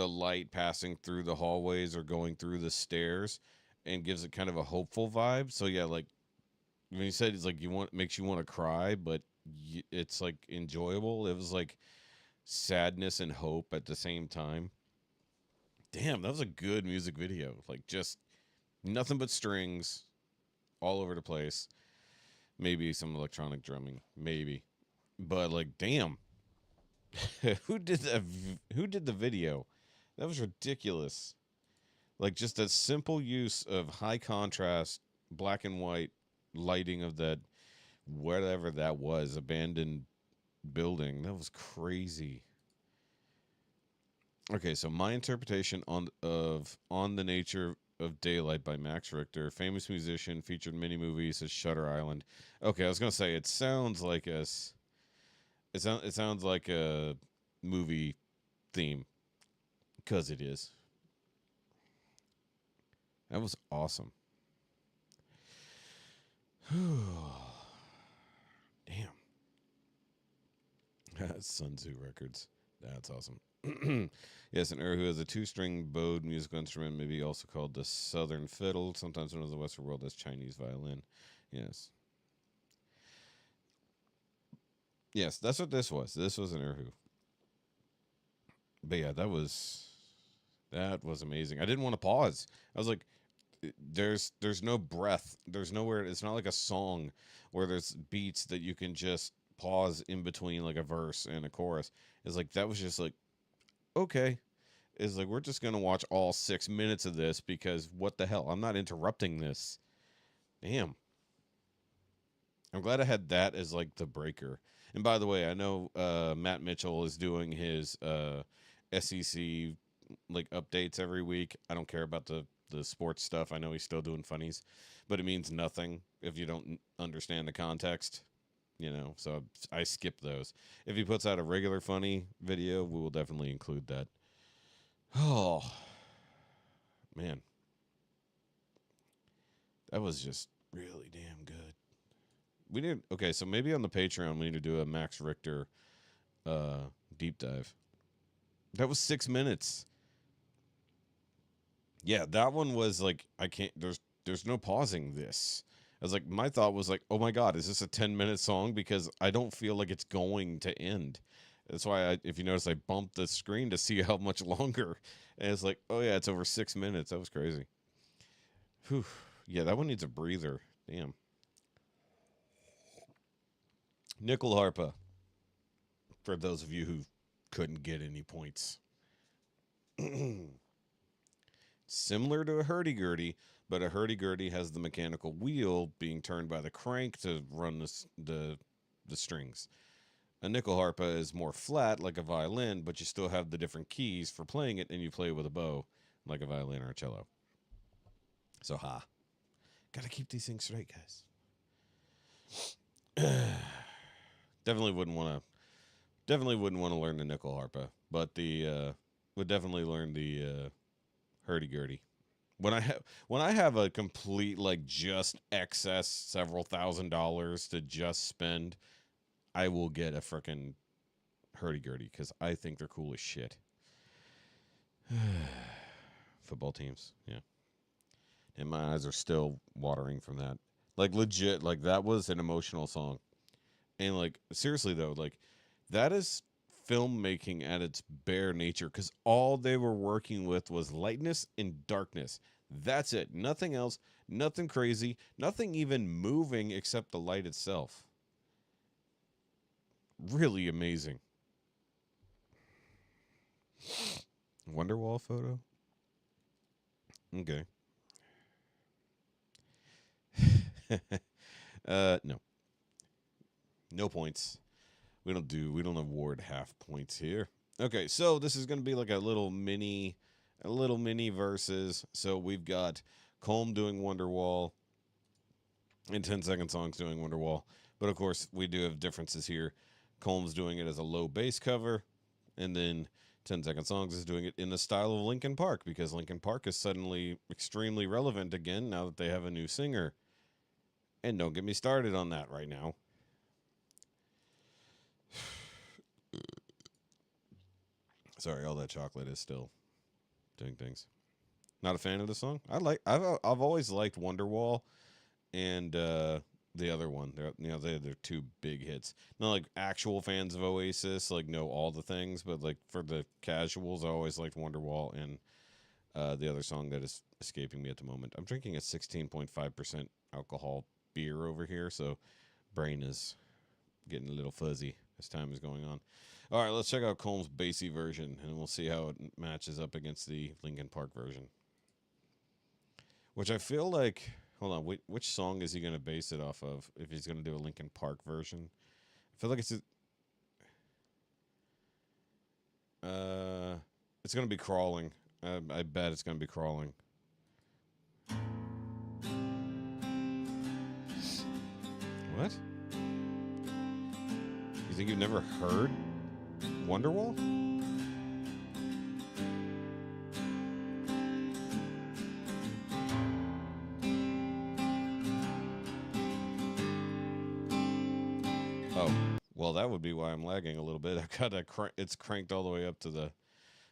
light passing through the hallways or going through the stairs, and gives it kind of a hopeful vibe. So yeah, like when you said it's like makes you want to cry, but it's like enjoyable. It was like sadness and hope at the same time. Damn, that was a good music video. Like just nothing but strings all over the place. Maybe some electronic drumming, maybe. But like, damn, who did that? Who did the video? That was ridiculous. Like just a simple use of high contrast, black and white lighting of that whatever that was, abandoned building. That was crazy. Okay, so my interpretation on the nature of daylight by Max Richter, famous musician, featured in many movies as Shutter Island. Okay, I was gonna say it sounds like it sounds like a movie theme because it is. That was awesome. Damn. Sun Tzu Records. That's awesome. Yes, an erhu is a two-string bowed musical instrument, maybe also called the southern fiddle, sometimes known in the Western world as Chinese violin. Yes. Yes, that's what this was. This was an erhu. But yeah, that was amazing. I didn't want to pause. I was like, there's no breath. There's nowhere. It's not like a song where there's beats that you can just pause in between like a verse and a chorus. It's like that was just like okay. It's like we're just gonna watch all 6 minutes of this because what the hell? I'm not interrupting this. Damn. I'm glad I had that as like the breaker. And by the way, I know Matt Mitchell is doing his SEC like updates every week. I don't care about the sports stuff. I know he's still doing funnies, but it means nothing if you don't understand the context. You know, so I skip those. If he puts out a regular funny video, we will definitely include that. Oh, man. That was just really damn good. We need, okay, so maybe on the Patreon we need to do a Max Richter deep dive. That was 6 minutes. Yeah, that one was like I can't there's no pausing this. I was like my thought was like, "Oh my god, is this a 10-minute song because I don't feel like it's going to end." That's why if you notice I bumped the screen to see how much longer. And it's like, "Oh yeah, it's over 6 minutes." That was crazy. Whew. Yeah, that one needs a breather. Damn. Nickel Harpa. For those of you who couldn't get any points. Similar to a hurdy-gurdy, but a hurdy-gurdy has the mechanical wheel being turned by the crank to run the strings. A nickel harpa is more flat, like a violin, but you still have the different keys for playing it, and you play with a bow, like a violin or a cello. So, gotta keep these things straight, guys. Definitely wouldn't want to learn the nickel harpa, but would definitely learn the hurdy-gurdy. When I have a complete like just excess several $1,000s to just spend, I will get a frickin' hurdy-gurdy because I think they're cool as shit. Football teams, yeah. And my eyes are still watering from that. Like legit, like that was an emotional song. And like seriously though, like that is filmmaking at its bare nature because all they were working with was lightness and darkness. That's it. Nothing else. Nothing crazy. Nothing even moving except the light itself. Really amazing. Wonderwall photo? Okay. No. No points. We don't award half points here. Okay, so this is going to be like a little mini versus. So we've got Colm doing Wonderwall and 10 Second Songs doing Wonderwall. But of course, we do have differences here. Colm's doing it as a low bass cover, and then 10 Second Songs is doing it in the style of Linkin Park, because Linkin Park is suddenly extremely relevant again now that they have a new singer. And don't get me started on that right now. Sorry, all that chocolate is still doing things. Not a fan of the song. I've always liked Wonderwall and the other one. They're two big hits. Not like actual fans of Oasis, like know all the things, but like for the casuals, I always liked Wonderwall and the other song that is escaping me at the moment. I'm drinking a 16.5% alcohol beer over here, so brain is getting a little fuzzy as time is going on. All right, let's check out Colm's bassy version, and we'll see how it matches up against the Linkin Park version. Which I feel like... Hold on, which song is he going to base it off of if he's going to do a Linkin Park version? I feel like it's going to be Crawling. I bet it's going to be Crawling. What? You think you've never heard Wonderwall? Oh, well, that would be why I'm lagging a little bit. I've got it's cranked all the way up to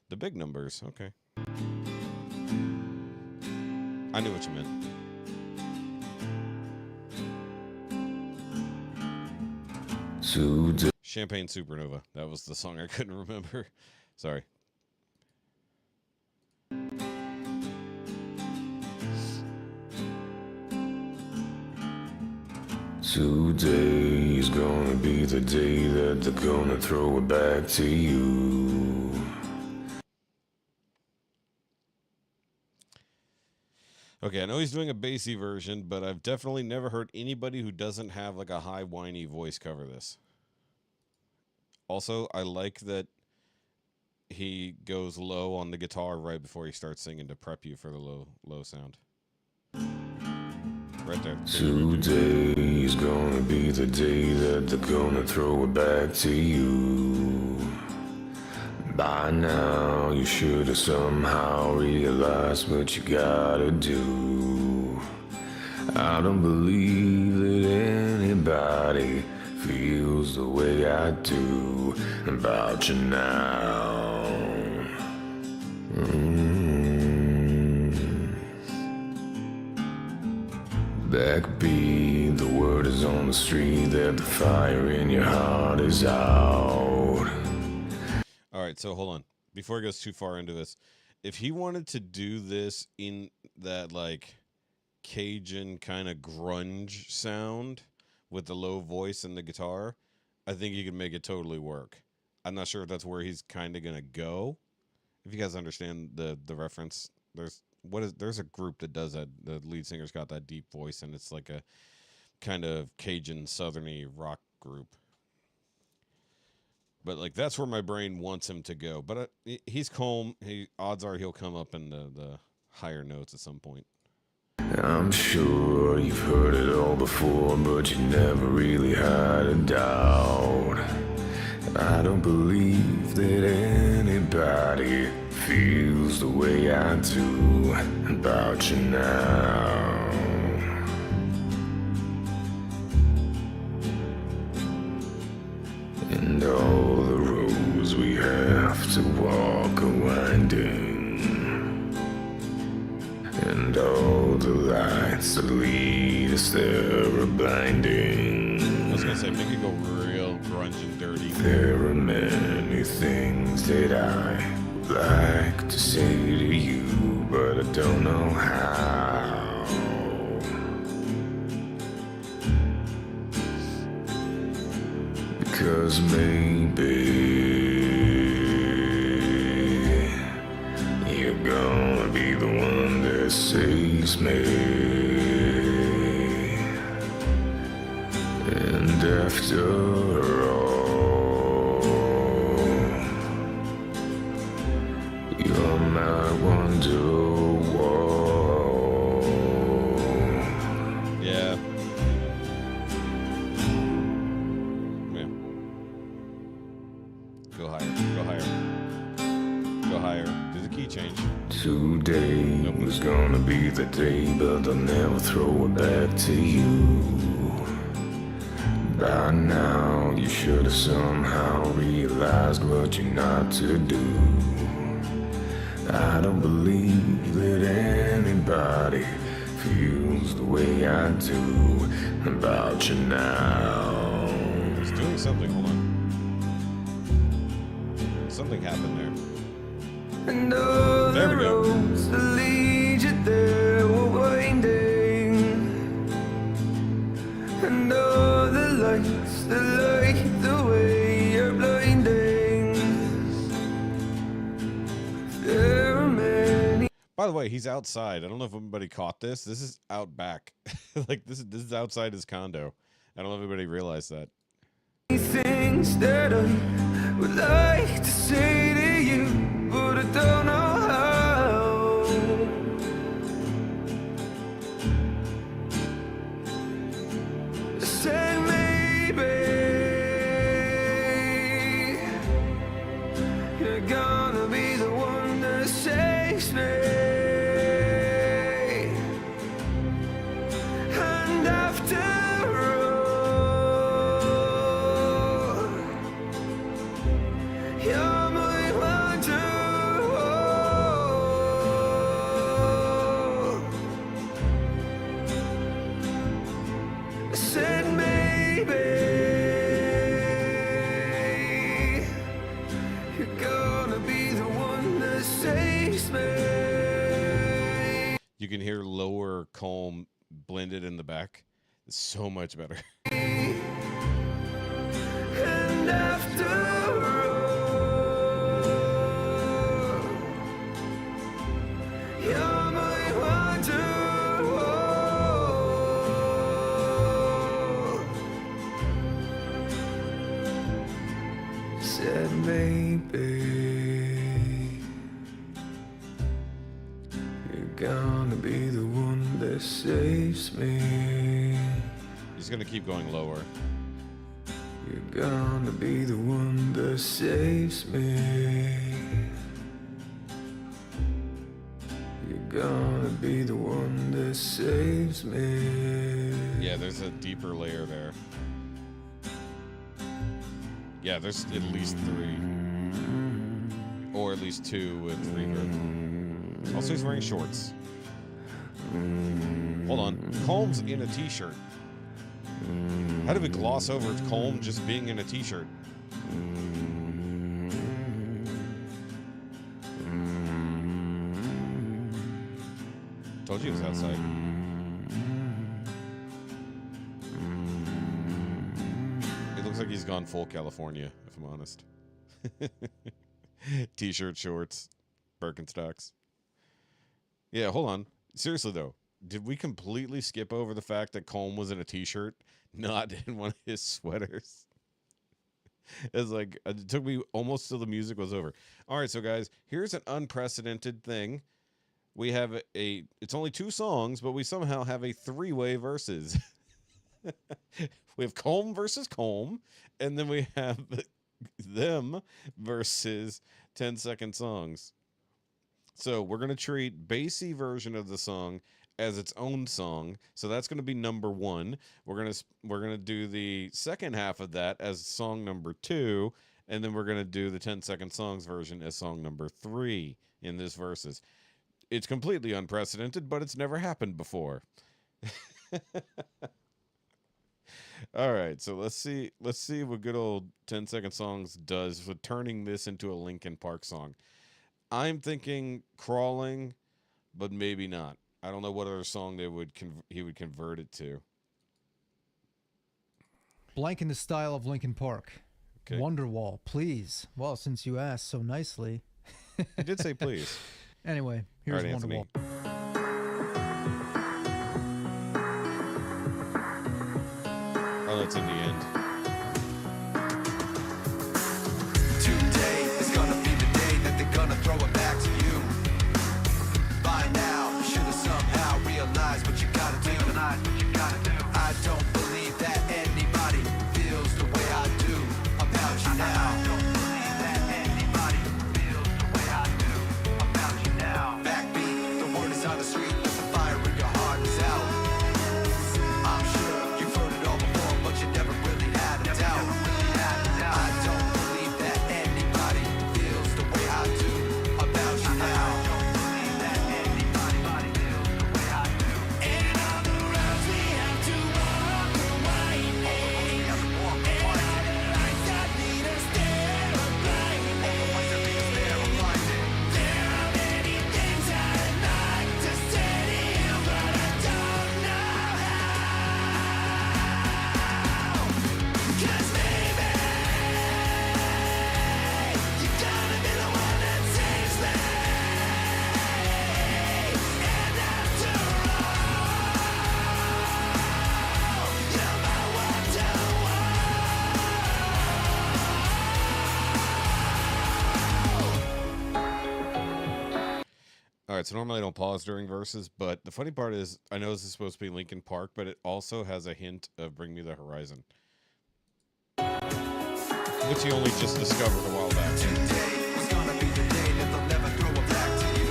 the big numbers. Okay. I knew what you meant. Champagne Supernova. That was the song I couldn't remember. Sorry. Today's gonna be the day that they're gonna throw it back to you. Okay, I know he's doing a bassy version, but I've definitely never heard anybody who doesn't have like a high whiny voice cover this. Also, I like that he goes low on the guitar right before he starts singing to prep you for the low sound. Right there. Today's gonna be the day that they're gonna throw it back to you. By now, you should have somehow realized what you gotta do. I don't believe that anybody feels the way I do about you now. Backbeat, the word is on the street that the fire in your heart is out. All right, so hold on. Before it goes too far into this, if he wanted to do this in that like Cajun kind of grunge sound with the low voice and the guitar, I think he could make it totally work. I'm not sure if that's where he's kind of gonna go. If you guys understand the reference, there's a group that does that. The lead singer's got that deep voice, and it's like a kind of Cajun southerny rock group. But like that's where my brain wants him to go. But he's Colm. Odds are he'll come up in the higher notes at some point. I'm sure you've heard it all before, but you never really had a doubt. I don't believe that anybody feels the way I do about you now. And all the roads we have to walk are winding, and all the lights that lead us there are blinding. I was gonna say, make it go real grunge and dirty. There are many things that I would like to say to you, but I don't know how. Because maybe you're gonna be the one that saves me. And after all, you're my wonderwall. Yeah. Yeah. Go higher. Go higher. Go higher. Do the key change. Today was gonna be the day, but I'll never throw it back to you. By now, you should have somehow realized what you're not to do. I don't believe that anybody feels the way I do about you now. It's doing something. Hold on. Something happened there. And all There the we go. roads that lead you there were winding, and all the lights that light the way you're blinding. There are many By the way, he's outside. I don't know if anybody caught this. This is out back. Like this is outside his condo. I don't know if anybody realized that. things that I would like to say to you, but I don't know how. I said maybe you're gonna be the one that saves me. And after all, you're my wonderwall. I said maybe you're gonna be the one that saves me. You can hear lower Colm blended in the back. It's so much better. And after all, you're my wonderwall. Said maybe you're gonna be the one that saves me. He's gonna keep going lower. You're gonna be the one that saves me. You're gonna be the one that saves me. Yeah, there's a deeper layer there. Yeah, there's at least 3. Or at least 2 with reverb. Also, he's wearing shorts. Hold on. Colm's in a t-shirt. How did we gloss over Colm just being in a t-shirt? Told you he was outside. It looks like he's gone full California, if I'm honest. T-shirt, shorts, Birkenstocks. Yeah, hold on. Seriously, though. Did we completely skip over the fact that Colm was in a t-shirt, not in one of his sweaters? It's like, it took me almost till the music was over. All right, so guys, here's an unprecedented thing. We have it's only 2 songs, but we somehow have a 3-way versus. We have Colm versus Colm, and then we have them versus 10-second songs. So we're going to treat Basie version of the song as its own song. So that's going to be number 1. We're going to do the second half of that as song number 2, and then we're going to do the 10-second songs version as song number 3 in this verses. It's completely unprecedented, but it's never happened before. All right, so let's see what good old 10-second songs does with turning this into a Linkin Park song. I'm thinking Crawling, but maybe not. I don't know what other song he would convert it to. Blank in the style of Linkin Park. Okay. Wonderwall, please. Well, since you asked so nicely. I did say please. Anyway, here's All right, Anthony. Wonderwall. Oh, that's in the end. Tonight, what you gotta do. I don't believe that anybody feels the way I do about you now. I don't believe that anybody feels the way I do about you now. Backbeat, the word is on the street, that the fire in your heart is out. I'm sure you've heard it all before, but you never really had a doubt. I don't believe that anybody feels the way I do about you now. I don't believe that anybody feels the way I do. And on the roads we have to walk away. And all the lights that lead us there are blinding. There are many things I'd like to say to you, but I don't know how. 'Cause maybe you're gonna be the one that saves me. And after all, you're my one-to-one. All right, so normally I don't pause during verses, but the funny part is I know this is supposed to be Linkin Park, but it also has a hint of Bring Me the Horizon, which he only just discovered a while back. Today was gonna be the day that they'll never throw it back to you.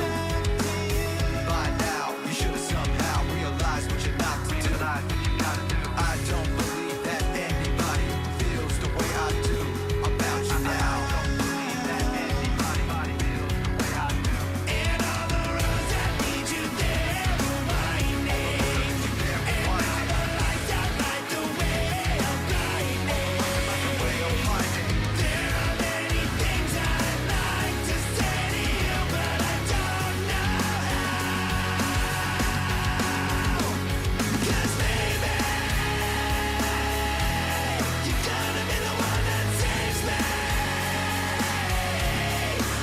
By now, you should have somehow realized what you're not to do. Tonight, what you gotta do. I don't believe that anybody feels the way I do about you now. I don't believe that anybody feels the way I do. And all the roads that lead you there are winding. And all the lights that light the way are blinding. There are many things I'd like to say to you, but I don't know how. 'Cause maybe you're gonna be the one that saves me.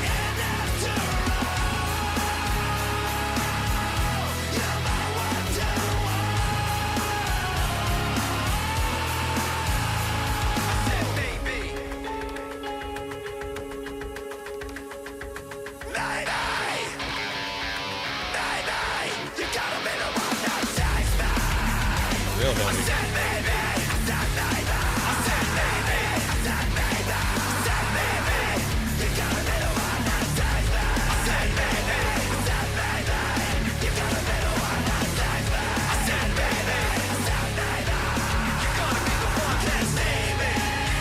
And after all, you're my one-to-one. I said, baby. Night-night. Night-night. You gotta be the one that saves me. Real I heavy. said, baby. I said, baby. I said, baby. I said, baby. I said, baby. You gotta be the one that saves me. I said, baby. I said, baby. You gotta be the one that saves me. I said, baby. I said, baby. You're gonna be the one that saves me.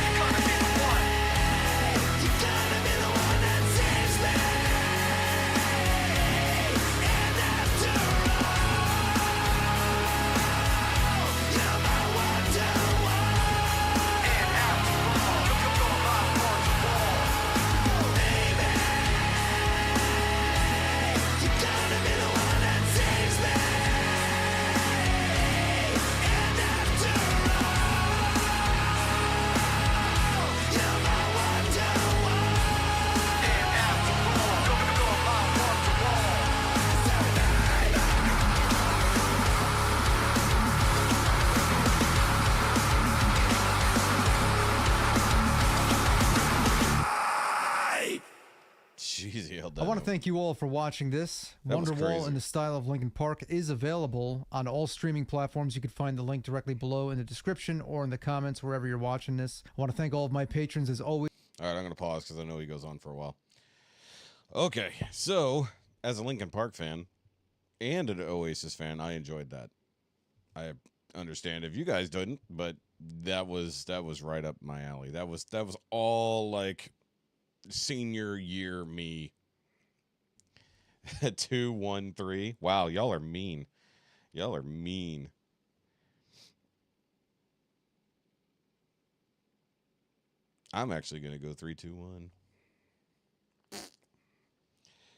You're gonna be the one. You're gonna be the one that saves me. And after all, you're my one-to-one. And after all, you're my one-to-one. Baby, you're gonna be the one that saves me. And after all, you're my one-to-one. And after all, you're my one-to-one. Jeez, he held that I want to note. thank you all for watching this. That was Wonderwall crazy. in the style of Linkin Park is available on all streaming platforms. You can find the link directly below in the description or in the comments wherever you're watching this. I want to thank all of my patrons as always. All right, I'm going to pause because I know he goes on for a while. Okay, so as a Linkin Park fan and an Oasis fan, I enjoyed that. I understand if you guys didn't, but that was right up my alley. That was all like senior year me. 2-1-3. Wow, y'all are mean. Y'all are mean. I'm actually going to go 3-2-1.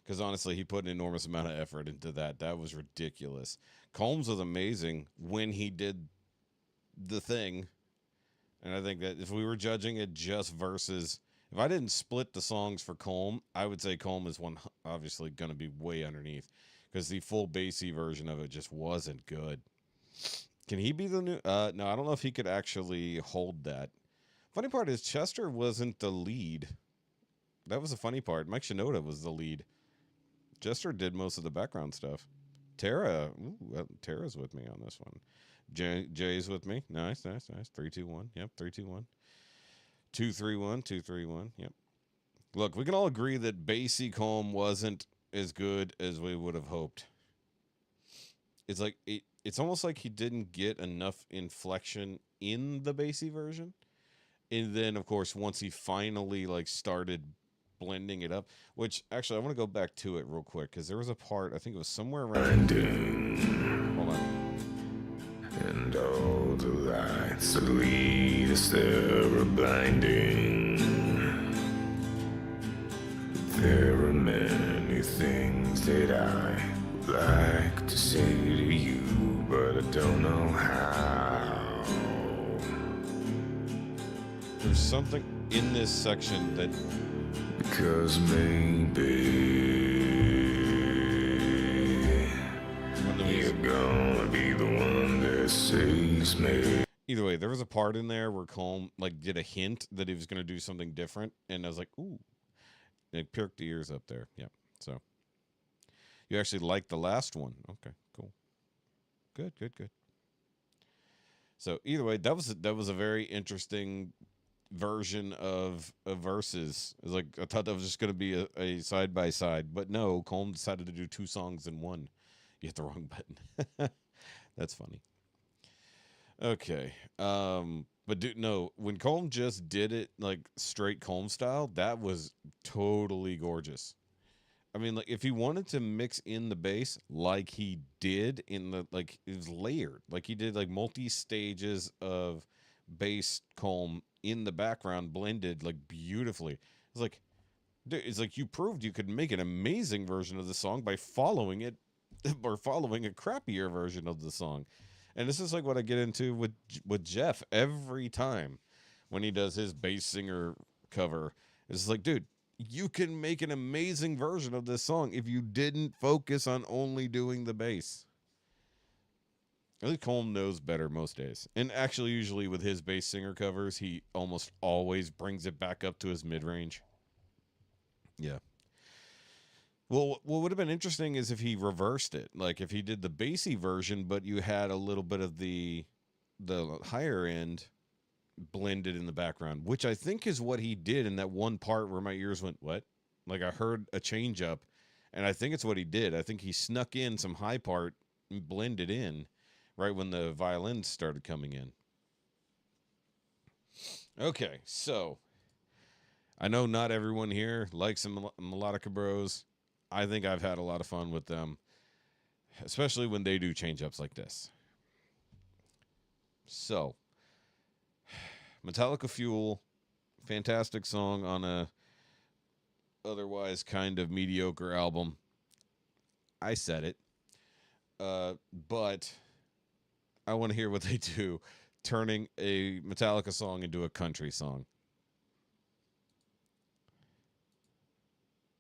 Because honestly, he put an enormous amount of effort into that. That was ridiculous. Colm's was amazing when he did the thing. And I think that if we were judging it just versus... If I didn't split the songs for Colm, I would say Colm is one obviously going to be way underneath. Because the full bassy version of it just wasn't good. Can he be the new... no, I don't know if he could actually hold that. Funny part is Chester wasn't the lead. That was the funny part. Mike Shinoda was the lead. Chester did most of the background stuff. Tara. Ooh, Tara's with me on this one. Jay's with me. Nice. 3, 2, 1. Yep, 3, 2, 1. 2, 3, 1. 2, 3, 1. Yep. Look, we can all agree that bassy Colm wasn't as good as we would have hoped. It's like it's almost like he didn't get enough inflection in the bassy version. And then of course once he finally like started blending it up, which actually I want to go back to it real quick because there was a part, I think it was somewhere around hold on. And all the lights that lead us there are blinding. There are many things that I would like to say to you, but I don't know how. There's something in this section that Because maybe you're gonna be the one that saves me. either way, there was a part in there where Colm like did a hint that he was going to do something different, and I was like, ooh. It perked the ears up there. Yeah. So you actually liked the last one. Okay, cool. Good. So either way, that was a very interesting version of Versus. It was like I thought that was just going to be a side by side, but no, Colm decided to do 2 songs in one. You hit the wrong button. That's funny. Okay. But no, when Colm just did it like straight Colm style, that was totally gorgeous. I mean, like if he wanted to mix in the bass like he did in the like it was layered, like he did like multi stages of bass Colm in the background blended like beautifully. It's like, dude, it's like you proved you could make an amazing version of the song by following it or following a crappier version of the song. And this is like what I get into with Jeff every time when he does his bass singer cover. It's like, dude, you can make an amazing version of this song if you didn't focus on only doing the bass. I think Colm knows better most days. And actually, usually with his bass singer covers, he almost always brings it back up to his mid-range. Yeah. Well, what would have been interesting is if he reversed it. Like if he did the bassy version, but you had a little bit of the higher end blended in the background, which I think is what he did in that one part where my ears went, what? Like I heard a change up, and I think it's what he did. I think he snuck in some high part and blended in right when the violins started coming in. Okay, so I know not everyone here likes some Melodica Bros. I think I've had a lot of fun with them, especially when they do change-ups like this. So, Metallica Fuel, fantastic song on a otherwise kind of mediocre album. I said it. But I want to hear what they do, turning a Metallica song into a country song.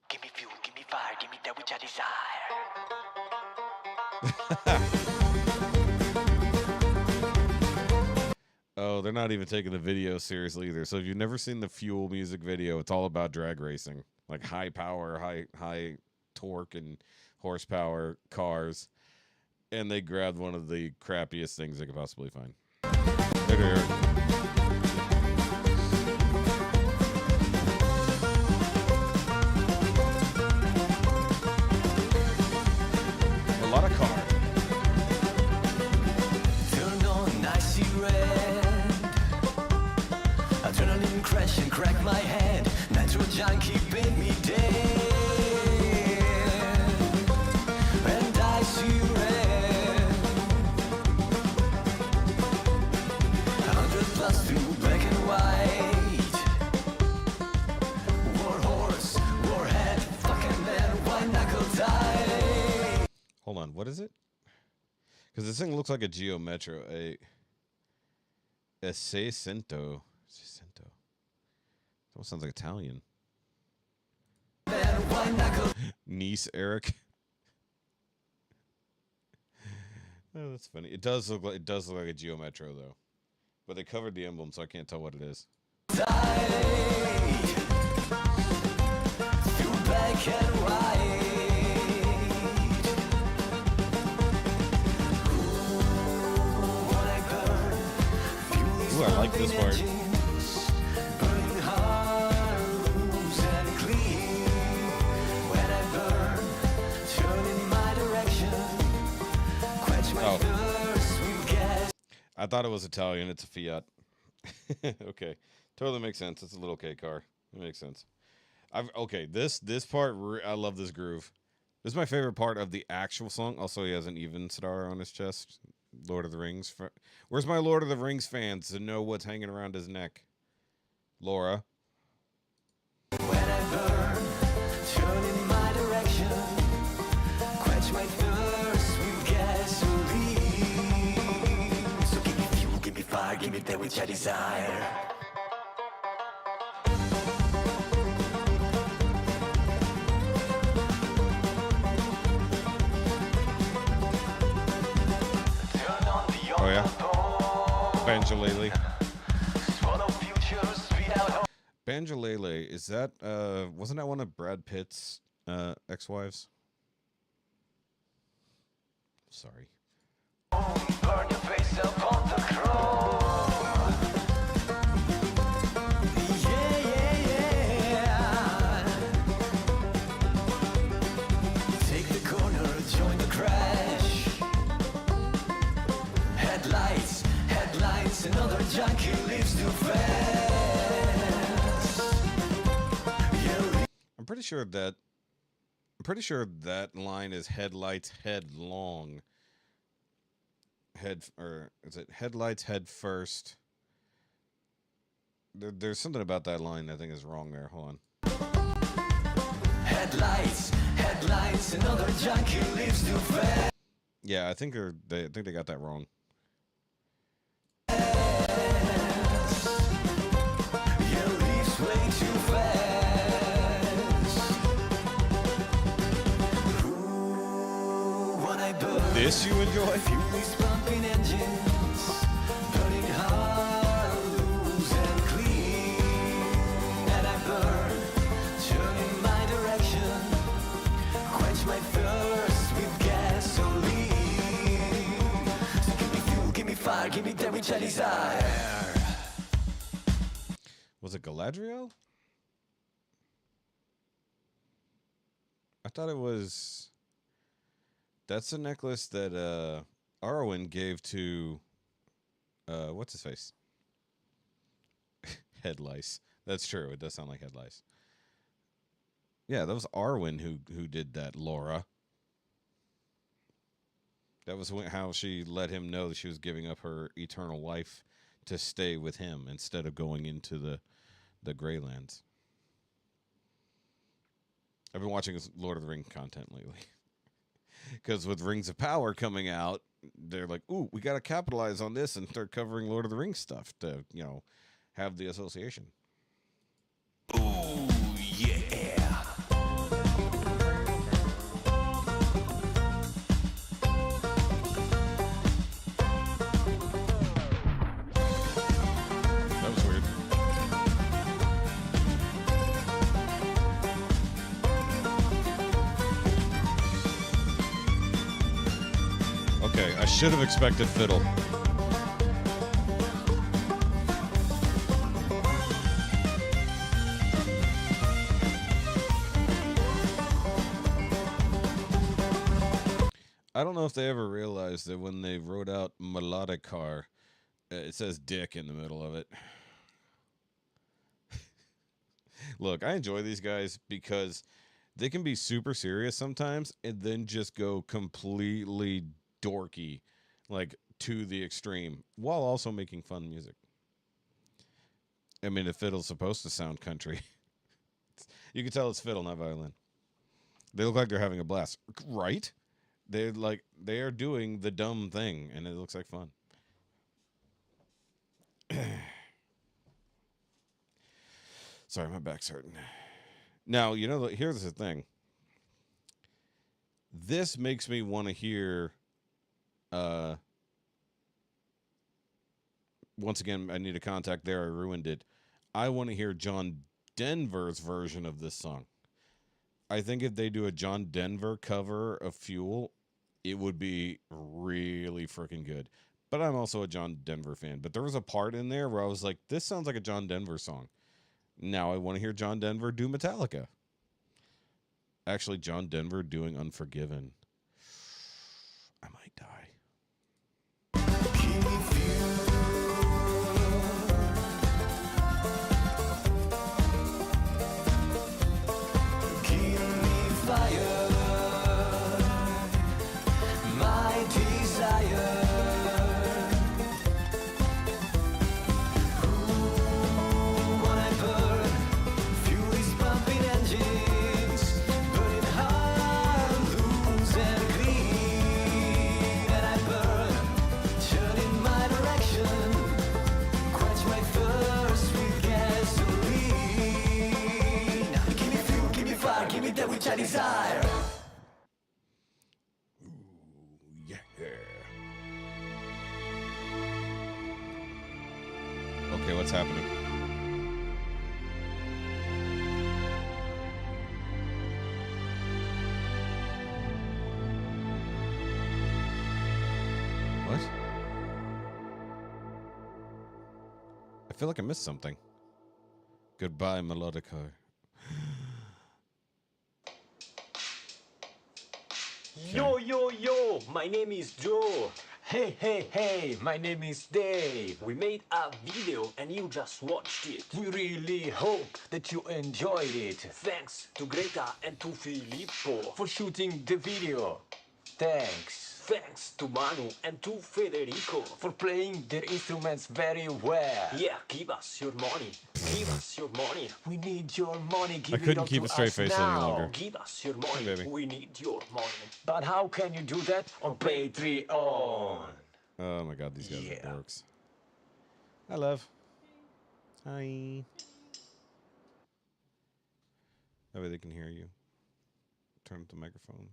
Give me fuel, give me fire, give me that which I desire. Oh, they're not even taking the video seriously either. So if you've never seen the Fuel music video, it's all about drag racing, like high power, high torque and horsepower cars. And they grabbed one of the crappiest things they could possibly find. There. A lot of cars. Turned on, I see red. Adrenaline crash and crack my head. Natural junkie beat me dead. And I see red. 100 plus 2, black and white. War horse, warhead, fucking man, white knuckle tie. Hold on, what is it? Because this thing looks like a Geo Metro, a Seicento. That sounds like Italian. Niece Eric. Oh, that's funny. It does look like a Geo Metro though, but they covered the emblem, so I can't tell what it is. Black and white. Ooh, I like this part. Burning hollows and clean. When I burn, turn in my direction. Quench my Oh. thirst with gas. I thought it was Italian. It's a Fiat. Okay, totally makes sense. It's a little K car. It makes sense. Okay. This part, I love this groove. This is my favorite part of the actual song. Also, he has an even star on his chest. Lord of the Rings. Where's my Lord of the Rings fans to know what's hanging around his neck? Laura. When I burn, turn in my direction. Quench my thirst with gasoline. So give me fuel, give me fire, give me that which I desire. Turn on the Oh, yeah? autobahn. Banjalele. Swallow future, speed out home. Banjalele, is that, wasn't that one of Brad Pitt's, ex-wives? Sorry. Burn your face up on the chrome. Yeah, yeah, yeah. Take the corner, join the crash. Headlights, another junkie leaves too fast. Yeah, I'm pretty sure that line is headlights headlong. Or is it headlights head first? There's something about that line I think is wrong there. Hold on. headlights, another junkie leaves too fast. Yeah, I think they got that wrong. Yeah, leaves way too fast. Ooh, when I burn, This you enjoy? fuel is pumping engines, burning hollows and clean. And I burn, turn in my direction, quench my thirst with gasoline. So give me fuel, give me fire, give me that which I desire. Was it Galadriel? I thought it was. That's the necklace that Arwen gave to what's his face? Head lice. That's true. It does sound like head lice. Yeah, that was Arwen who did that, Laura. That was how she let him know that she was giving up her eternal life to stay with him instead of going into the Greylands. I've been watching this Lord of the Rings content lately. Because with Rings of Power coming out, they're like, ooh, we got to capitalize on this and start covering Lord of the Rings stuff to, have the association. Ooh, yeah. That was weird. Okay, I should have expected fiddle. I don't know if they ever realized that when they wrote out melodic car, it says dick in the middle of it. Look, I enjoy these guys because they can be super serious sometimes and then just go completely dorky, like to the extreme, while also making fun music. I mean, the fiddle's supposed to sound country. You can tell it's fiddle, not violin. They look like they're having a blast, right? They are doing the dumb thing, and it looks like fun. Sorry, my back's hurting. Now, here's the thing. This makes me want to hear. Once again, I need to contact there. I ruined it. I want to hear John Denver's version of this song. I think if they do a John Denver cover of Fuel, it would be really freaking good. But I'm also a John Denver fan. But there was a part in there where I was like, this sounds like a John Denver song. Now I want to hear John Denver do Metallica. Actually, John Denver doing Unforgiven. I might die. Which I desire. Yeah. Okay, what's happening? What? I feel like I missed something. Goodbye, Melodica. Yo, yo, yo, my name is Joe. Hey, hey, hey, my name is Dave. We made a video and you just watched it. We really hope that you enjoyed it. Thanks to Greta and to Filippo for shooting the video. Thanks. Thanks to Manu and to Federico for playing their instruments very well. Yeah, give us your money. Give us your money. We need your money. Give I couldn't it up keep to a straight us face now. any longer. Give us your money. Hey, baby. We need your money. But how can you do that on Patreon? Oh my god, these guys are dorks. Hi, love. Hi. That way they can hear you. Turn up the microphone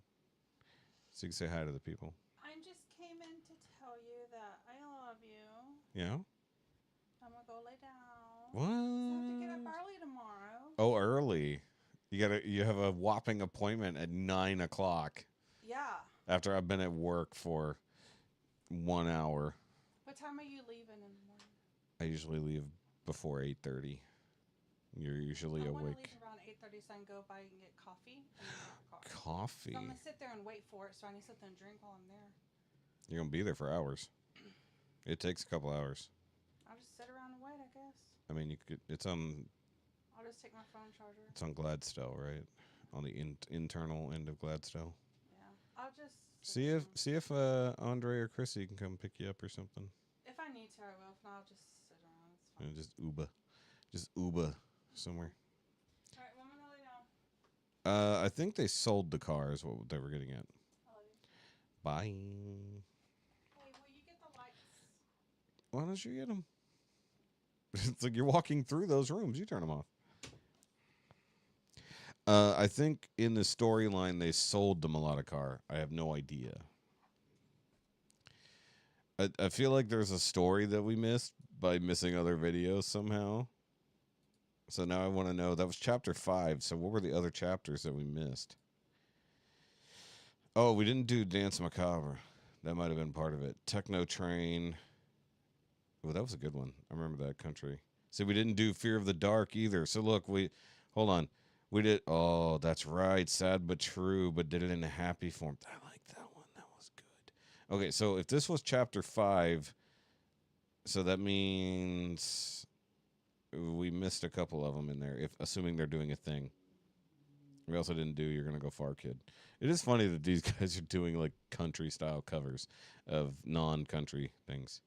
so you can say hi to the people. I just came in to tell you that I love you. Yeah? I'm gonna go lay down. What? I have to get up early tomorrow. Oh, early. You have a whopping appointment at 9 o'clock. Yeah. After I've been at work for 1 hour. What time are you leaving in the morning? I usually leave before 8:30. You're usually I want to awake. leave around 8:30 so I can go by and get coffee. And then get a car. Coffee? So I'm gonna sit there and wait for it. So I need something to drink while I'm there. You're going to be there for hours. It takes a couple hours. I'll just sit around and wait, I guess. I mean, you could. It's on I'll just take my phone charger. It's on Gladstone, right? On the internal end of Gladstone. Yeah. I'll just See if Andre or Chrissy can come pick you up or something. If I need to, I will. If not, I'll just sit around. It's fine. You know, just Uber somewhere. All right, well, I'm gonna lay down. I think they sold the car is what they were getting at. I love you. Bye. Hey, will you get the lights? Why don't you get them? It's like you're walking through those rooms. You turn them off. I think in the storyline they sold the Melodic car. I have no idea. I feel like there's a story that we missed by missing other videos somehow. So now I want to know. That was chapter 5. So what were the other chapters that we missed? Oh, we didn't do Dance Macabre. That might have been part of it. Techno Train. Oh, that was a good one. I remember that country. See, we didn't do Fear of the Dark either. So look, hold on. We did, oh, that's right. Sad but True, but did it in a happy form. I like that one. That was good. Okay, so if this was chapter 5, so that means we missed a couple of them in there, assuming they're doing a thing. We also didn't do You're Gonna Go Far, Kid. It is funny that these guys are doing like country-style covers of non-country things.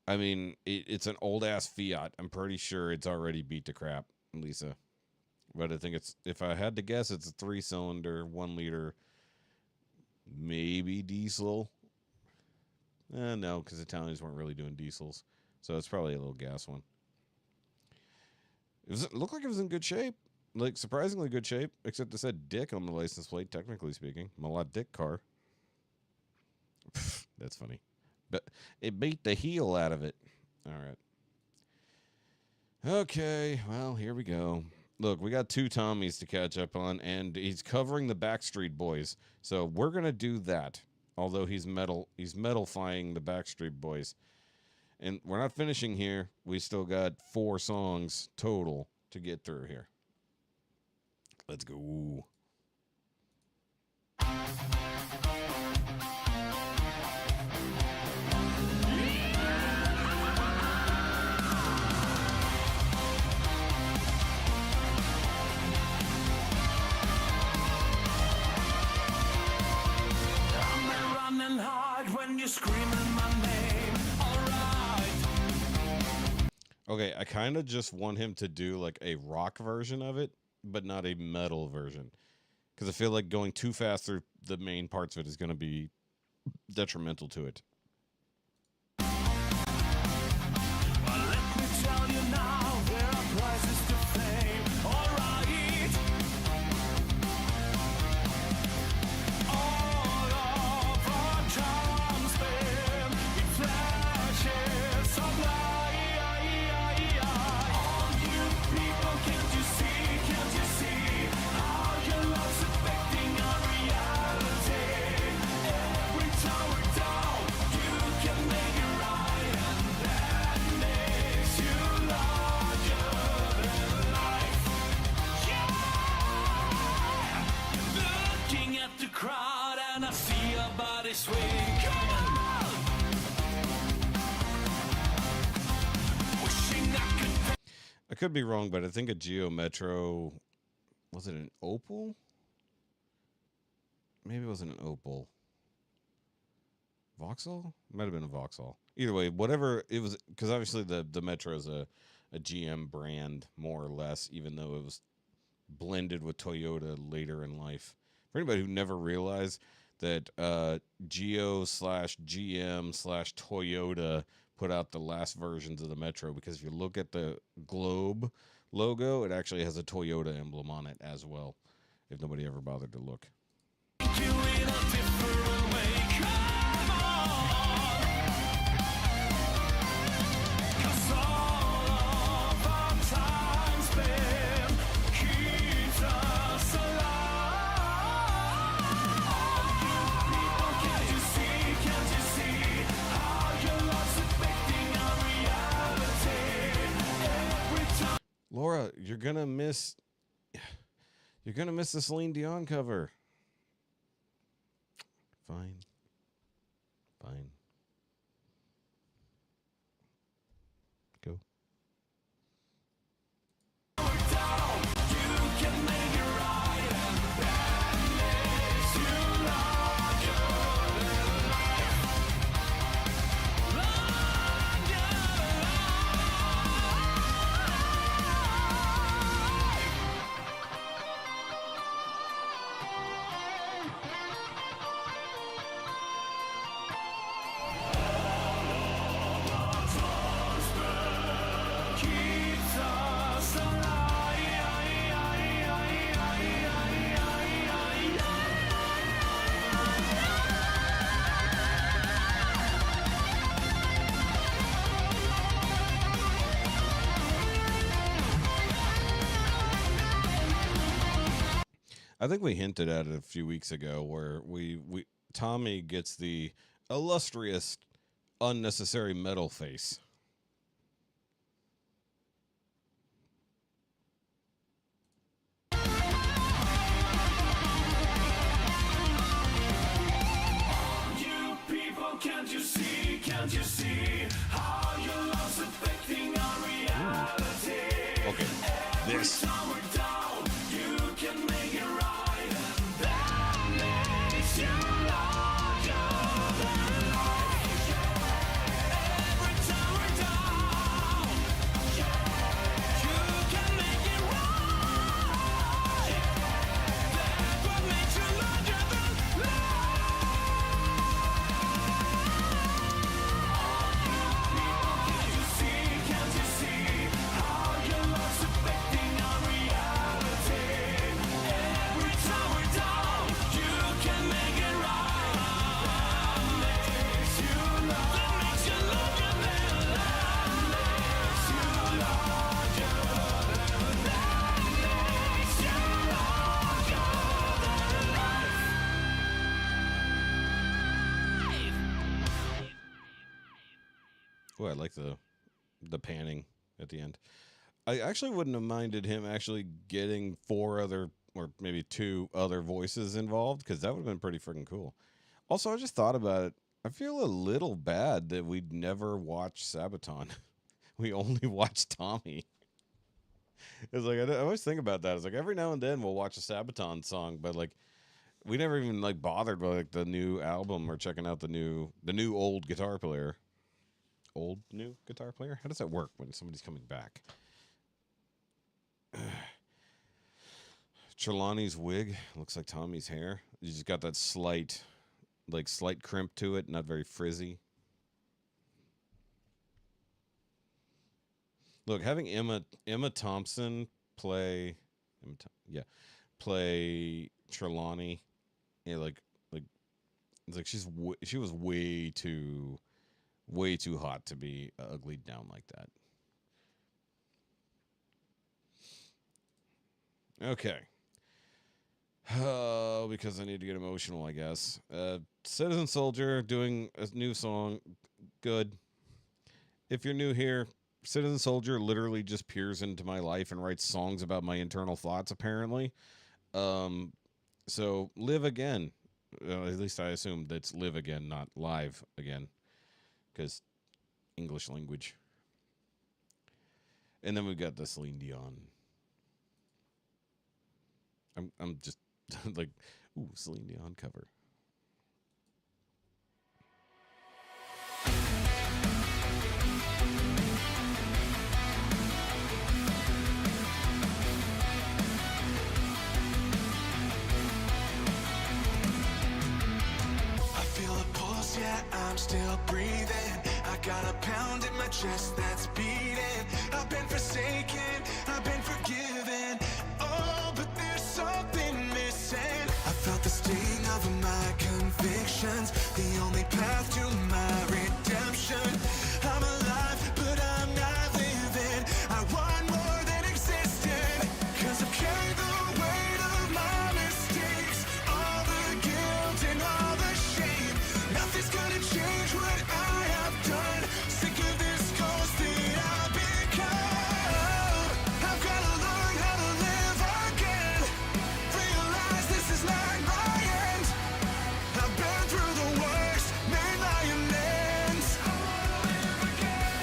I mean, it's an old-ass Fiat. I'm pretty sure it's already beat to crap, Lisa. But I think if I had to guess, it's a 3-cylinder, 1 liter, maybe diesel. No, because Italians weren't really doing diesels. So it's probably a little gas one. It looked like it was in good shape. Like, surprisingly good shape, except it said Dick on the license plate, technically speaking. Melodic car. That's funny. But it beat the heel out of it. All right. Okay, well, here we go. Look, we got 2 Tommies to catch up on, and he's covering the Backstreet Boys. So we're going to do that. Although he's metalifying the Backstreet Boys. And we're not finishing here. We still got 4 songs total to get through here. Let's go. When you're screaming my name, alright. Okay, I kind of just want him to do like a rock version of it, but not a metal version. Because I feel like going too fast through the main parts of it is going to be detrimental to it. Well, let me tell you now, there are prices to fame, alright. All of our time spent in flashes of light. All you people, can't you see how your love's affecting our reality? Every time we're down, you can make it right, and that makes you larger than life. Yeah! Looking at the crowd and I see your body swing. Come on! Wishing I could. I could be wrong, but I think a Geo Metro, was it an Opal? Maybe it wasn't an Opal. Vauxhall? Might have been a Vauxhall. Either way, whatever it was, because obviously the Metro is a GM brand, more or less, even though it was blended with Toyota later in life. For anybody who never realized that Geo/GM/Toyota put out the last versions of the Metro, because if you look at the Globe logo, it actually has a Toyota emblem on it as well, if nobody ever bothered to look. You in a different way, come on. 'Cause all of our time spent keeps us alive. All you people, can't you see how your love's affecting our reality? Every time. Laura, you're gonna miss the Celine Dion cover. Fine. Go. Keeps us I think we hinted at it a few weeks ago, where Tommy gets the illustrious unnecessary metal face. You people, can't you see how your love's affecting our reality? Okay, this. Every time we're down, you can make it right, and that makes you larger than life. Every time we're down, you can make it right. That's what makes you larger than life. Can't you see how your love's affecting our reality? Oh, I like the panning at the end. I actually wouldn't have minded him actually getting 4 other or maybe 2 other voices involved because that would have been pretty freaking cool. Also, I just thought about it. I feel a little bad that we'd never watched Sabaton. We only watched Tommy. It's like I always think about that. It's like every now and then we'll watch a Sabaton song, but like we never even like bothered with like the new album or checking out the new old guitar player. Old new guitar player? How does that work when somebody's coming back? Trelawney's wig looks like Tommy's hair. You just got that slight crimp to it, not very frizzy. Look, having Emma Thompson play play Trelawney, yeah, like it's like she was way too hot to be uglied down like that. Okay. Oh, because I need to get emotional, I guess. Citizen Soldier doing a new song. Good. If you're new here, Citizen Soldier literally just peers into my life and writes songs about my internal thoughts, apparently. So Live Again. At least I assume that's Live Again, not Live Again. Because English language. And then we've got the Celine Dion. I'm just like, ooh, Celine Dion cover. I feel a pulse, yeah, I'm still breathing. I got a pound in my chest that's beating. I've been forsaken, I've been forgiven. Oh, but there's something missing. I felt the sting of my convictions, the only path to my redemption. I'm alive, but I'm not living. I want more than existing. Cause I've carried the weight of my mistakes, all the guilt and all the shame. Nothing's gonna change what I have done. Sick of this ghost that I've become. I've gotta learn how to live again. Realize this is not my end. I've been through the worst, made my amends. I wanna live again.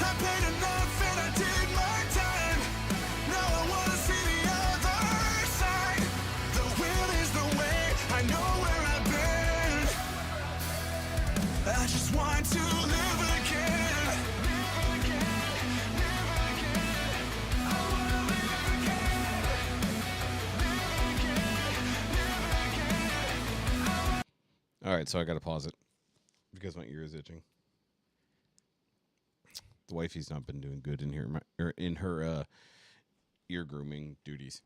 I paid enough and I did my time. Now I wanna see the other side. The will is the way, I know where I've been. I just want to live again. Live again, live again. I wanna live again. Live again, live again. All right, so I got to pause it because my ear is itching. The wifey's not been doing good in here in her ear grooming duties.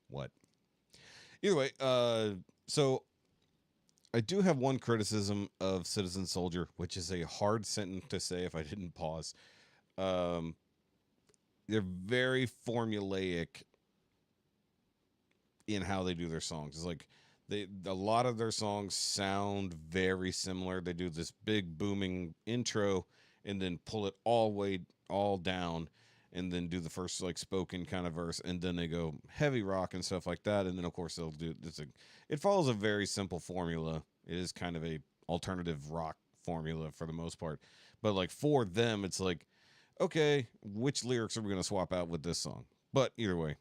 What? Either way, so I do have one criticism of Citizen Soldier, which is a hard sentence to say if I didn't pause. They're very formulaic in how they do their songs. It's like a lot of their songs sound very similar. They do this big booming intro and then pull it all down and then do the first like spoken kind of verse, and then they go heavy rock and stuff like that, and then of course they'll do it follows a very simple formula. It is kind of a alternative rock formula for the most part, but like for them it's like, okay, which lyrics are we going to swap out with this song? But either way,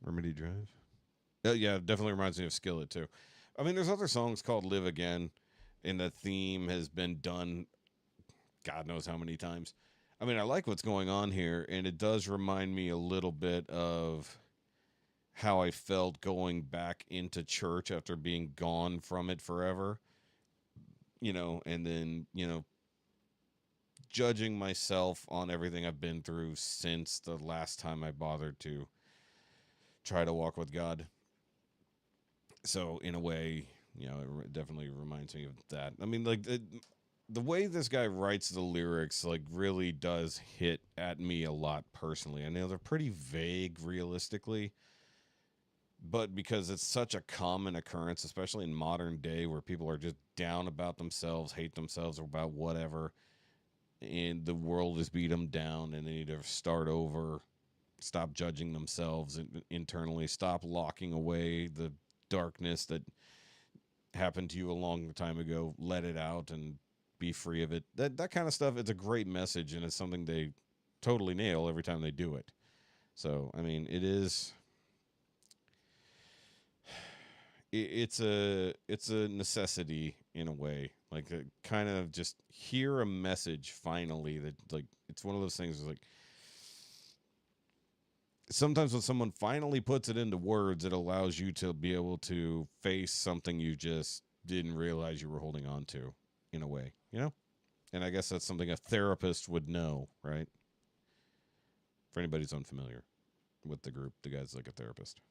Remedy Drive. Yeah, it definitely reminds me of Skillet too. I mean, there's other songs called Live Again, and the theme has been done God knows how many times. I mean, I like what's going on here, and it does remind me a little bit of how I felt going back into church after being gone from it forever. And then, judging myself on everything I've been through since the last time I bothered to try to walk with God. So in a way, it definitely reminds me of that. I mean, like the way this guy writes the lyrics, like really does hit at me a lot personally. I know they're pretty vague realistically, but because it's such a common occurrence, especially in modern day where people are just down about themselves, hate themselves or about whatever, and the world has beat them down and they need to start over, stop judging themselves internally, stop locking away the darkness that happened to you a long time ago, let it out and be free of it. That kind of stuff, it's a great message, and it's something they totally nail every time they do it. So, I mean, it is it's a necessity in a way, like a kind of just hear a message finally that, like, it's one of those things like sometimes when someone finally puts it into words, it allows you to be able to face something you just didn't realize you were holding on to, in a way, and I guess that's something a therapist would know, right? For anybody who's unfamiliar with the group, the guy's like a therapist.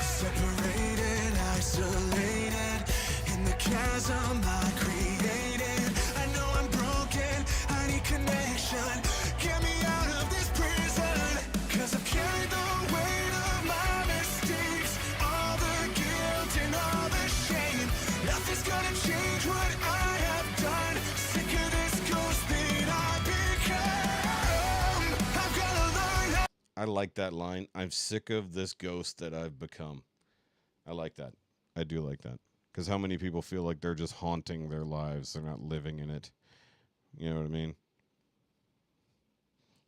Separated, isolated, in the chasm I created. I know I'm broken, I need connection. Get me out of this prison, 'cause I've carried the weight of my mistakes, all the guilt and all the shame. Nothing's gonna change what I have done. Sick of this ghost that I become. I've gotta learn how. I like that line. I'm sick of this ghost that I've become. I like that. I do like that. Because how many people feel like they're just haunting their lives? They're not living in it. You know what I mean?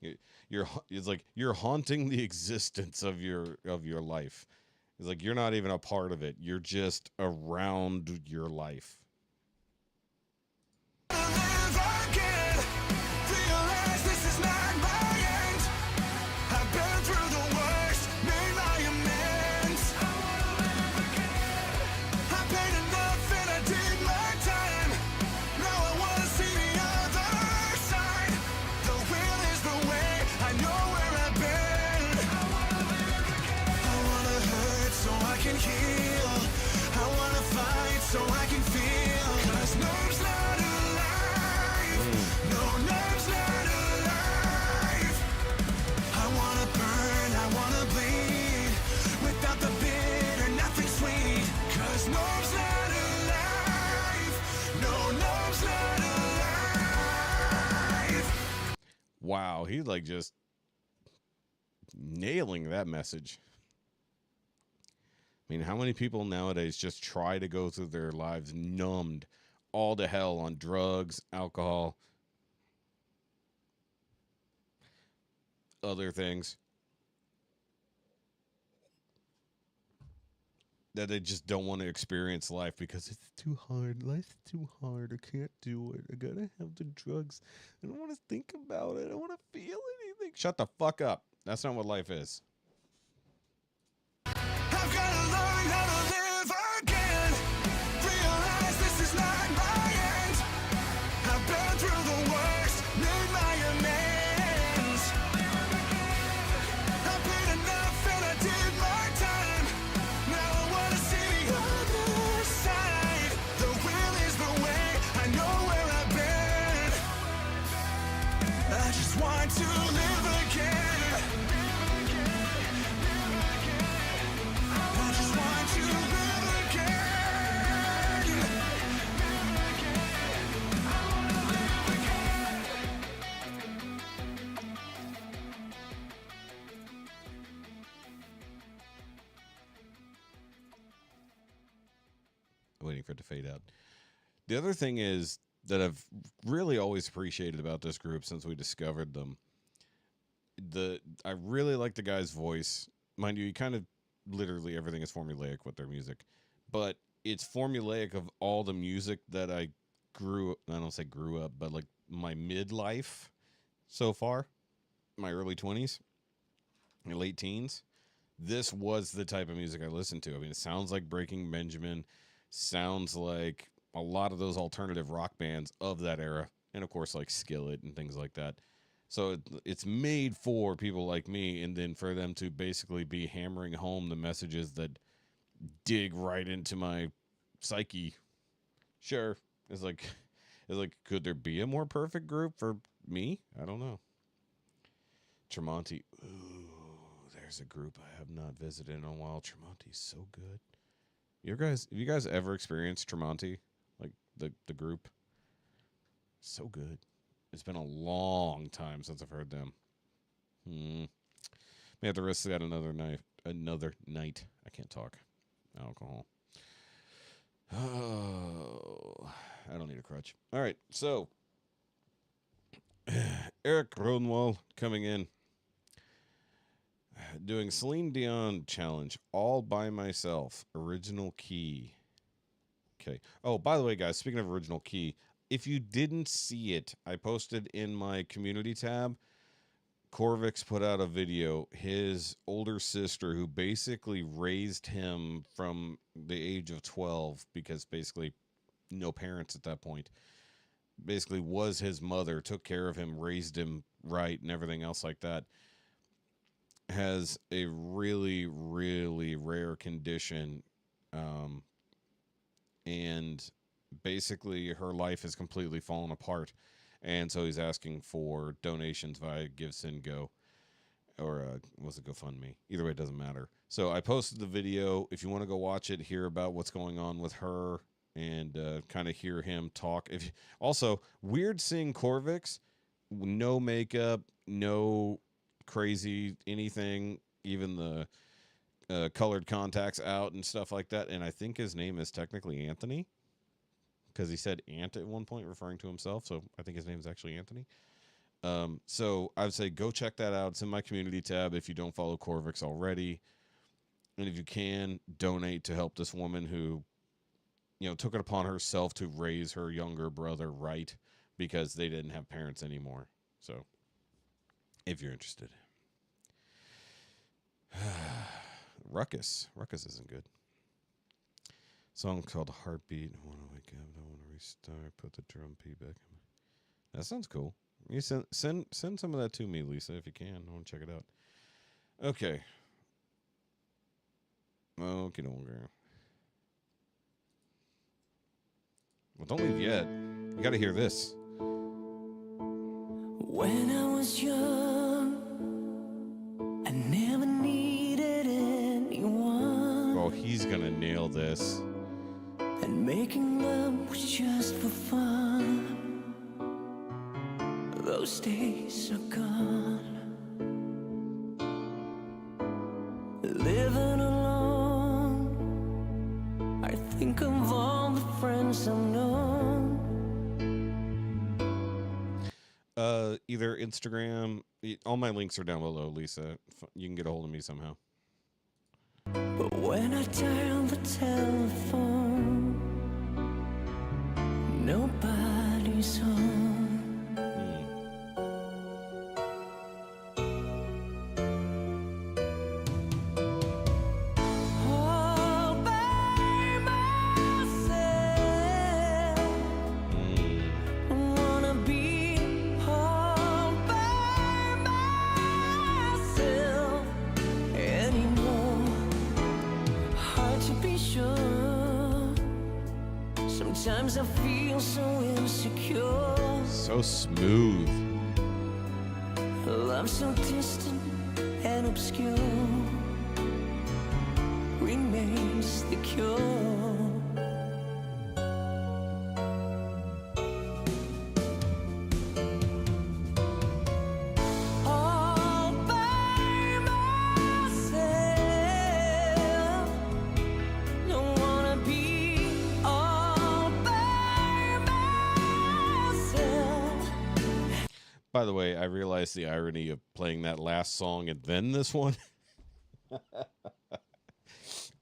It's like you're haunting the existence of your life. It's like you're not even a part of it. You're just around your life. Live again. Realize this is not my end. I've been through the worst, made my amends. I paid enough and I did my time. Now I wanna see the other side. The will is the way, I know where I've been. I wanna hurt so I can heal. I wanna fight so I can feel. 'Cause nerves not alive. No, nerves not alive. I wanna burn, I wanna bleed. Without the bitter, nothing sweet. 'Cause nerves not alive. No, nerves not alive. Wow, he's like just nailing that message. I mean, how many people nowadays just try to go through their lives numbed all to hell on drugs, alcohol, other things, that they just don't want to experience life because it's too hard. Life's too hard. I can't do it. I gotta have the drugs. I don't want to think about it. I don't want to feel anything. Shut the fuck up. That's not what life is. I've gotta learn how to live again. Realize this is not my end. I've been through the worst, made my amends. I paid enough and I did my time. Now I wanna see the other side. The will is the way, I know where I've been. I just want to live again. I just want to live again. Waiting for it to fade out. The other thing is that I've really always appreciated about this group since we discovered them. I really like the guy's voice. Mind you, he kind of literally everything is formulaic with their music, but it's formulaic of all the music that I don't say grew up, but like my midlife so far, my early 20s, my late teens. This was the type of music I listened to. I mean, it sounds like Breaking Benjamin, sounds like a lot of those alternative rock bands of that era, and of course like Skillet and things like that. So it's made for people like me, and then for them to basically be hammering home the messages that dig right into my psyche. Sure, it's like It's like, could there be a more perfect group for me? I don't know. Tremonti. Ooh, there's a group I have not visited in a while. Tremonti's so good. Have you guys ever experienced Tremonti? Like the group? So good. It's been a long time since I've heard them. May have to risk that another night. I can't talk. Alcohol. Oh, I don't need a crutch. All right, so Eric Ronwall coming in, doing Celine Dion challenge all by myself. Original key. Okay. Oh, by the way, guys, speaking of original key, if you didn't see it, I posted in my community tab. Corvix put out a video. His older sister, who basically raised him from the age of 12, because basically no parents at that point, basically was his mother, took care of him, raised him right, and everything else like that, has a really, really rare condition. And basically her life has completely fallen apart. And so he's asking for donations via GiveSendGo, or was it GoFundMe? Either way, it doesn't matter. So I posted the video. If you want to go watch it, hear about what's going on with her, and kind of hear him talk. Also, weird seeing Corvix, no makeup, no crazy anything, even the colored contacts out and stuff like that. And I think his name is technically Anthony, because he said Ant at one point, referring to himself. So I think his name is actually Anthony. So I would say go check that out. It's in my community tab if you don't follow Corvix already. And if you can, donate to help this woman who, took it upon herself to raise her younger brother right, because they didn't have parents anymore. So if you're interested. Ruckus isn't good. Song called Heartbeat. I want to wake up. Don't want to restart. Put the drum beat back. That sounds cool. You send some of that to me, Lisa, if you can. I want to check it out. Okay. Okay, don't worry. Well, don't leave yet. You got to hear this. When I was young, I never needed anyone. Oh, he's going to nail this. And making love was just for fun. Those days are gone. Living alone, I think of all the friends I've known. Either Instagram, all my links are down below, Lisa. You can get a hold of me somehow. But when I dial the telephone, nobody's home. All by myself. Don't wanna be all by myself anymore. Hard to be sure. Sometimes I feel so insecure. So smooth. Love so distant and obscure remains the cure. All by myself. Don't wanna be all by myself. By the way, I realized the irony of playing that last song and then this one.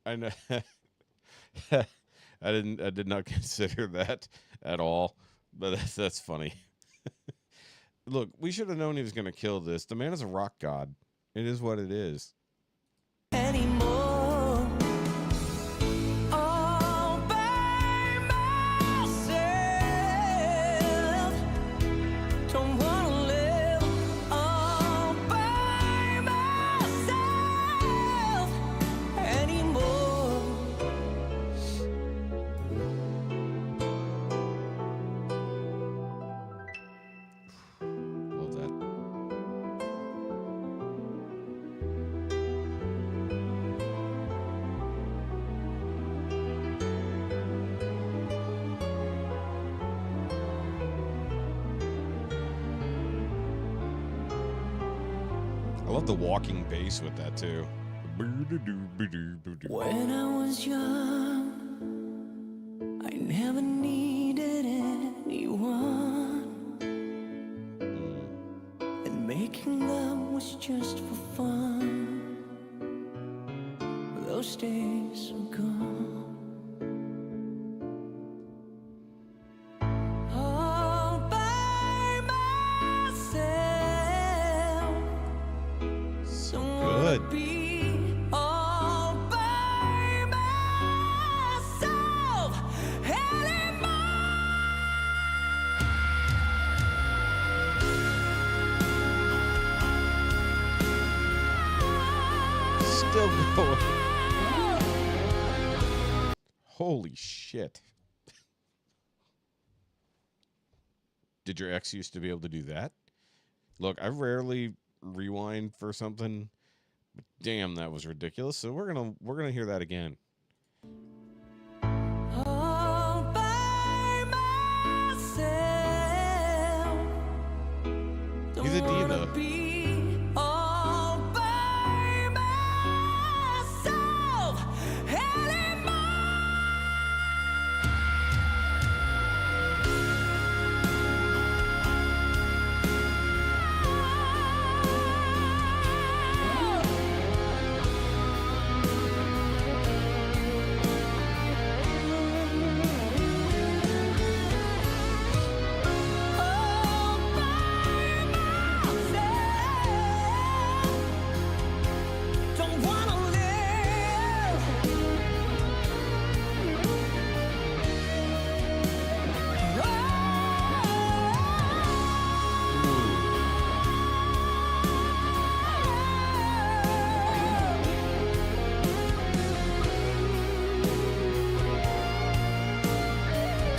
I know. I did not consider that at all, but that's funny. Look, we should have known he was going to kill this. The man is a rock god. It is what it is. Anymore. All by myself. Don't wanna live all by myself anymore. love the walking bass with that too. When I was young, I never needed anyone. And making love was just for fun. Those days are gone. All by myself. So Don't wanna good. be all by myself anymore. Still going. Holy shit. Did your ex used to be able to do that? Look, I rarely rewind for something, but damn, that was ridiculous. So we're gonna hear that again. All by myself. He's a Don't wanna diva. be all by myself anymore. All by myself. Don't wanna live.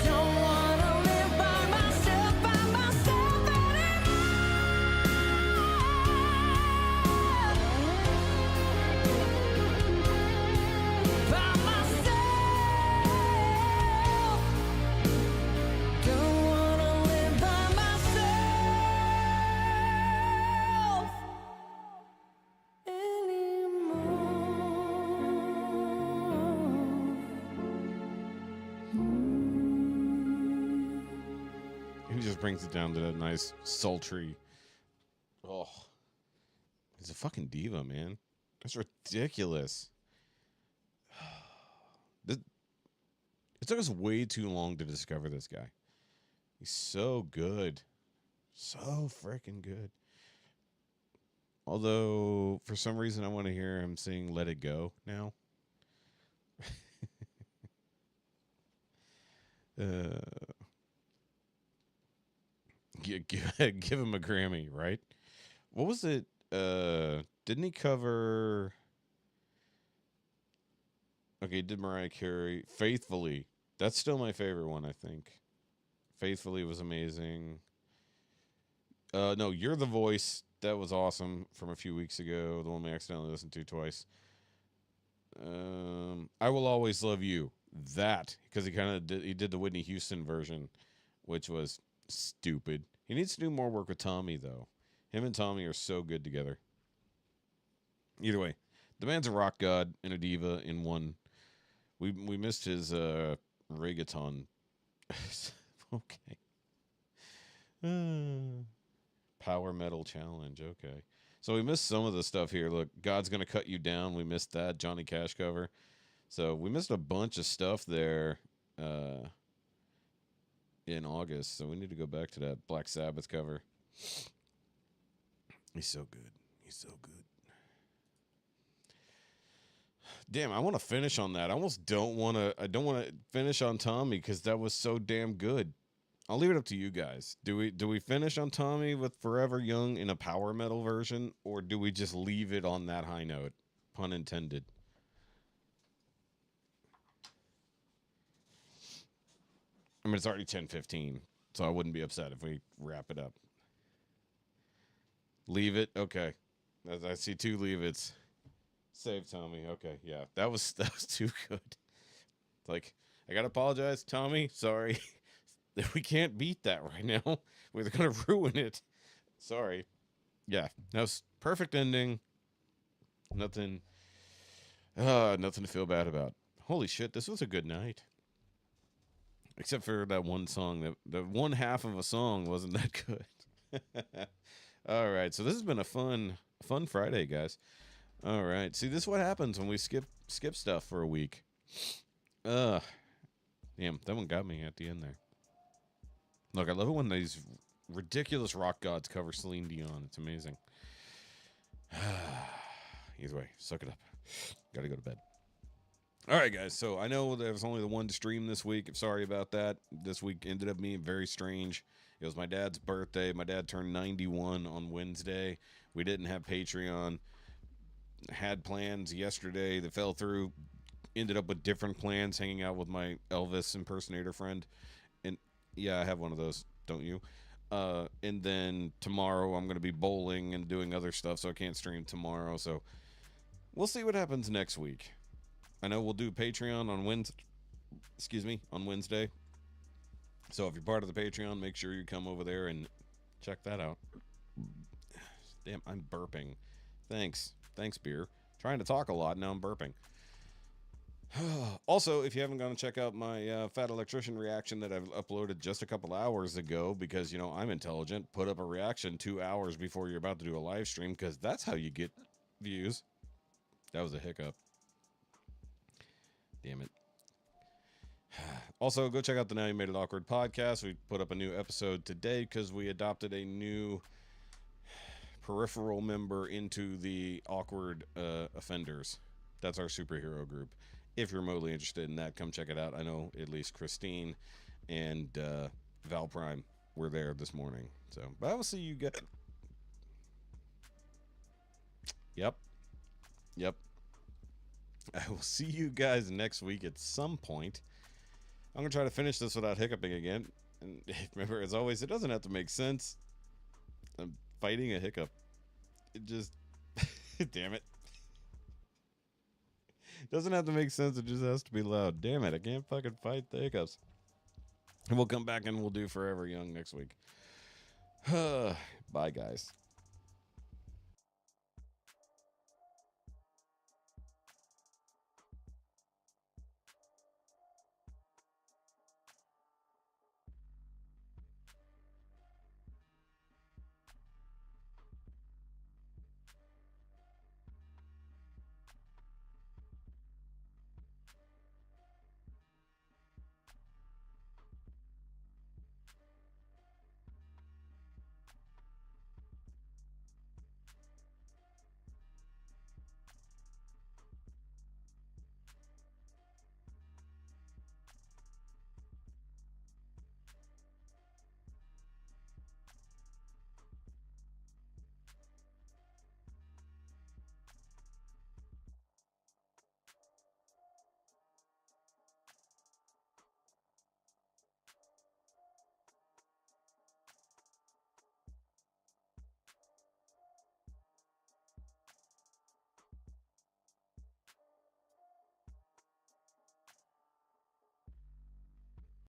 Don't wanna live by myself anymore. By myself. Don't wanna live by myself anymore. He just brings it down to that nice sultry. Oh, he's a fucking diva, man. That's ridiculous. It took us way too long to discover this guy. He's so good. So freaking good. Although, for some reason, I want to hear him sing Let It Go now. Give him a Grammy, right? What was it? Didn't he cover... Okay, did Mariah Carey. Faithfully. That's still my favorite one, I think. Faithfully was amazing. No, You're the Voice. That was awesome from a few weeks ago. The one we accidentally listened to twice. I Will Always Love You. That, because he did the Whitney Houston version, which was stupid. He needs to do more work with Tommy, though. Him and Tommy are so good together. Either way, the man's a rock god and a diva in one. We missed his reggaeton. Okay. Power metal challenge. Okay. So we missed some of the stuff here. Look, God's Gonna Cut You Down. We missed that Johnny Cash cover. So we missed a bunch of stuff there in August. So we need to go back to that Black Sabbath cover. He's so good. He's so good. Damn, I want to finish on that. I almost don't want to. I don't want to finish on Tommy because that was so damn good. I'll leave it up to you guys. Do we finish on Tommy with Forever Young in a power metal version, or do we just leave it on that high note? Pun intended. I mean, it's already 10:15, so I wouldn't be upset if we wrap it up. Leave it? Okay. As I see two leave it's. Save Tommy. Okay, yeah. That was too good. Like, I gotta apologize, Tommy. Sorry. We can't beat that right now. We're gonna ruin it. Sorry. yeah, that was perfect ending. Nothing nothing to feel bad about. Holy shit, this was a good night. Except for that one song. The one half of a song wasn't that good. All right, so this has been a fun Friday, guys. All right, see, this is what happens when we skip stuff for a week. Damn, that one got me at the end there. Look, I love it when these ridiculous rock gods cover Celine Dion. It's amazing. Either way, suck it up. Gotta go to bed. All right, guys. So I know there was only the one stream this week. I'm sorry about that. This week ended up being very strange. It was my dad's birthday. My dad turned 91 on Wednesday. We didn't have Patreon. Had plans yesterday that fell through. Ended up with different plans, hanging out with my Elvis impersonator friend. And yeah, I have one of those. Don't you? And then tomorrow I'm going to be bowling and doing other stuff, so I can't stream tomorrow. So we'll see what happens next week. I know we'll do Patreon on Wednesday. So if you're part of the Patreon, make sure you come over there and check that out. Damn, I'm burping. Thanks, beer. Trying to talk a lot, now I'm burping. Also, if you haven't gone to check out my Fat Electrician reaction that I've uploaded just a couple hours ago, because, you know, I'm intelligent, put up a reaction 2 hours before you're about to do a live stream, because that's how you get views. That was a hiccup. Damn it. Also, go check out the Now You Made It Awkward podcast. We put up a new episode today because we adopted a new peripheral member into the Awkward Offenders. That's our superhero group. If you're remotely interested in that, come check it out. I know at least Christine and Val Prime were there this morning. So, but I will see you guys. Yep. I will see you guys next week at some point. I'm going to try to finish this without hiccuping again. And remember, as always, it doesn't have to make sense. I'm fighting a hiccup. It just... Damn it. It doesn't have to make sense. It just has to be loud. Damn it. I can't fucking fight the hiccups. And we'll come back and we'll do Forever Young next week. Bye, guys.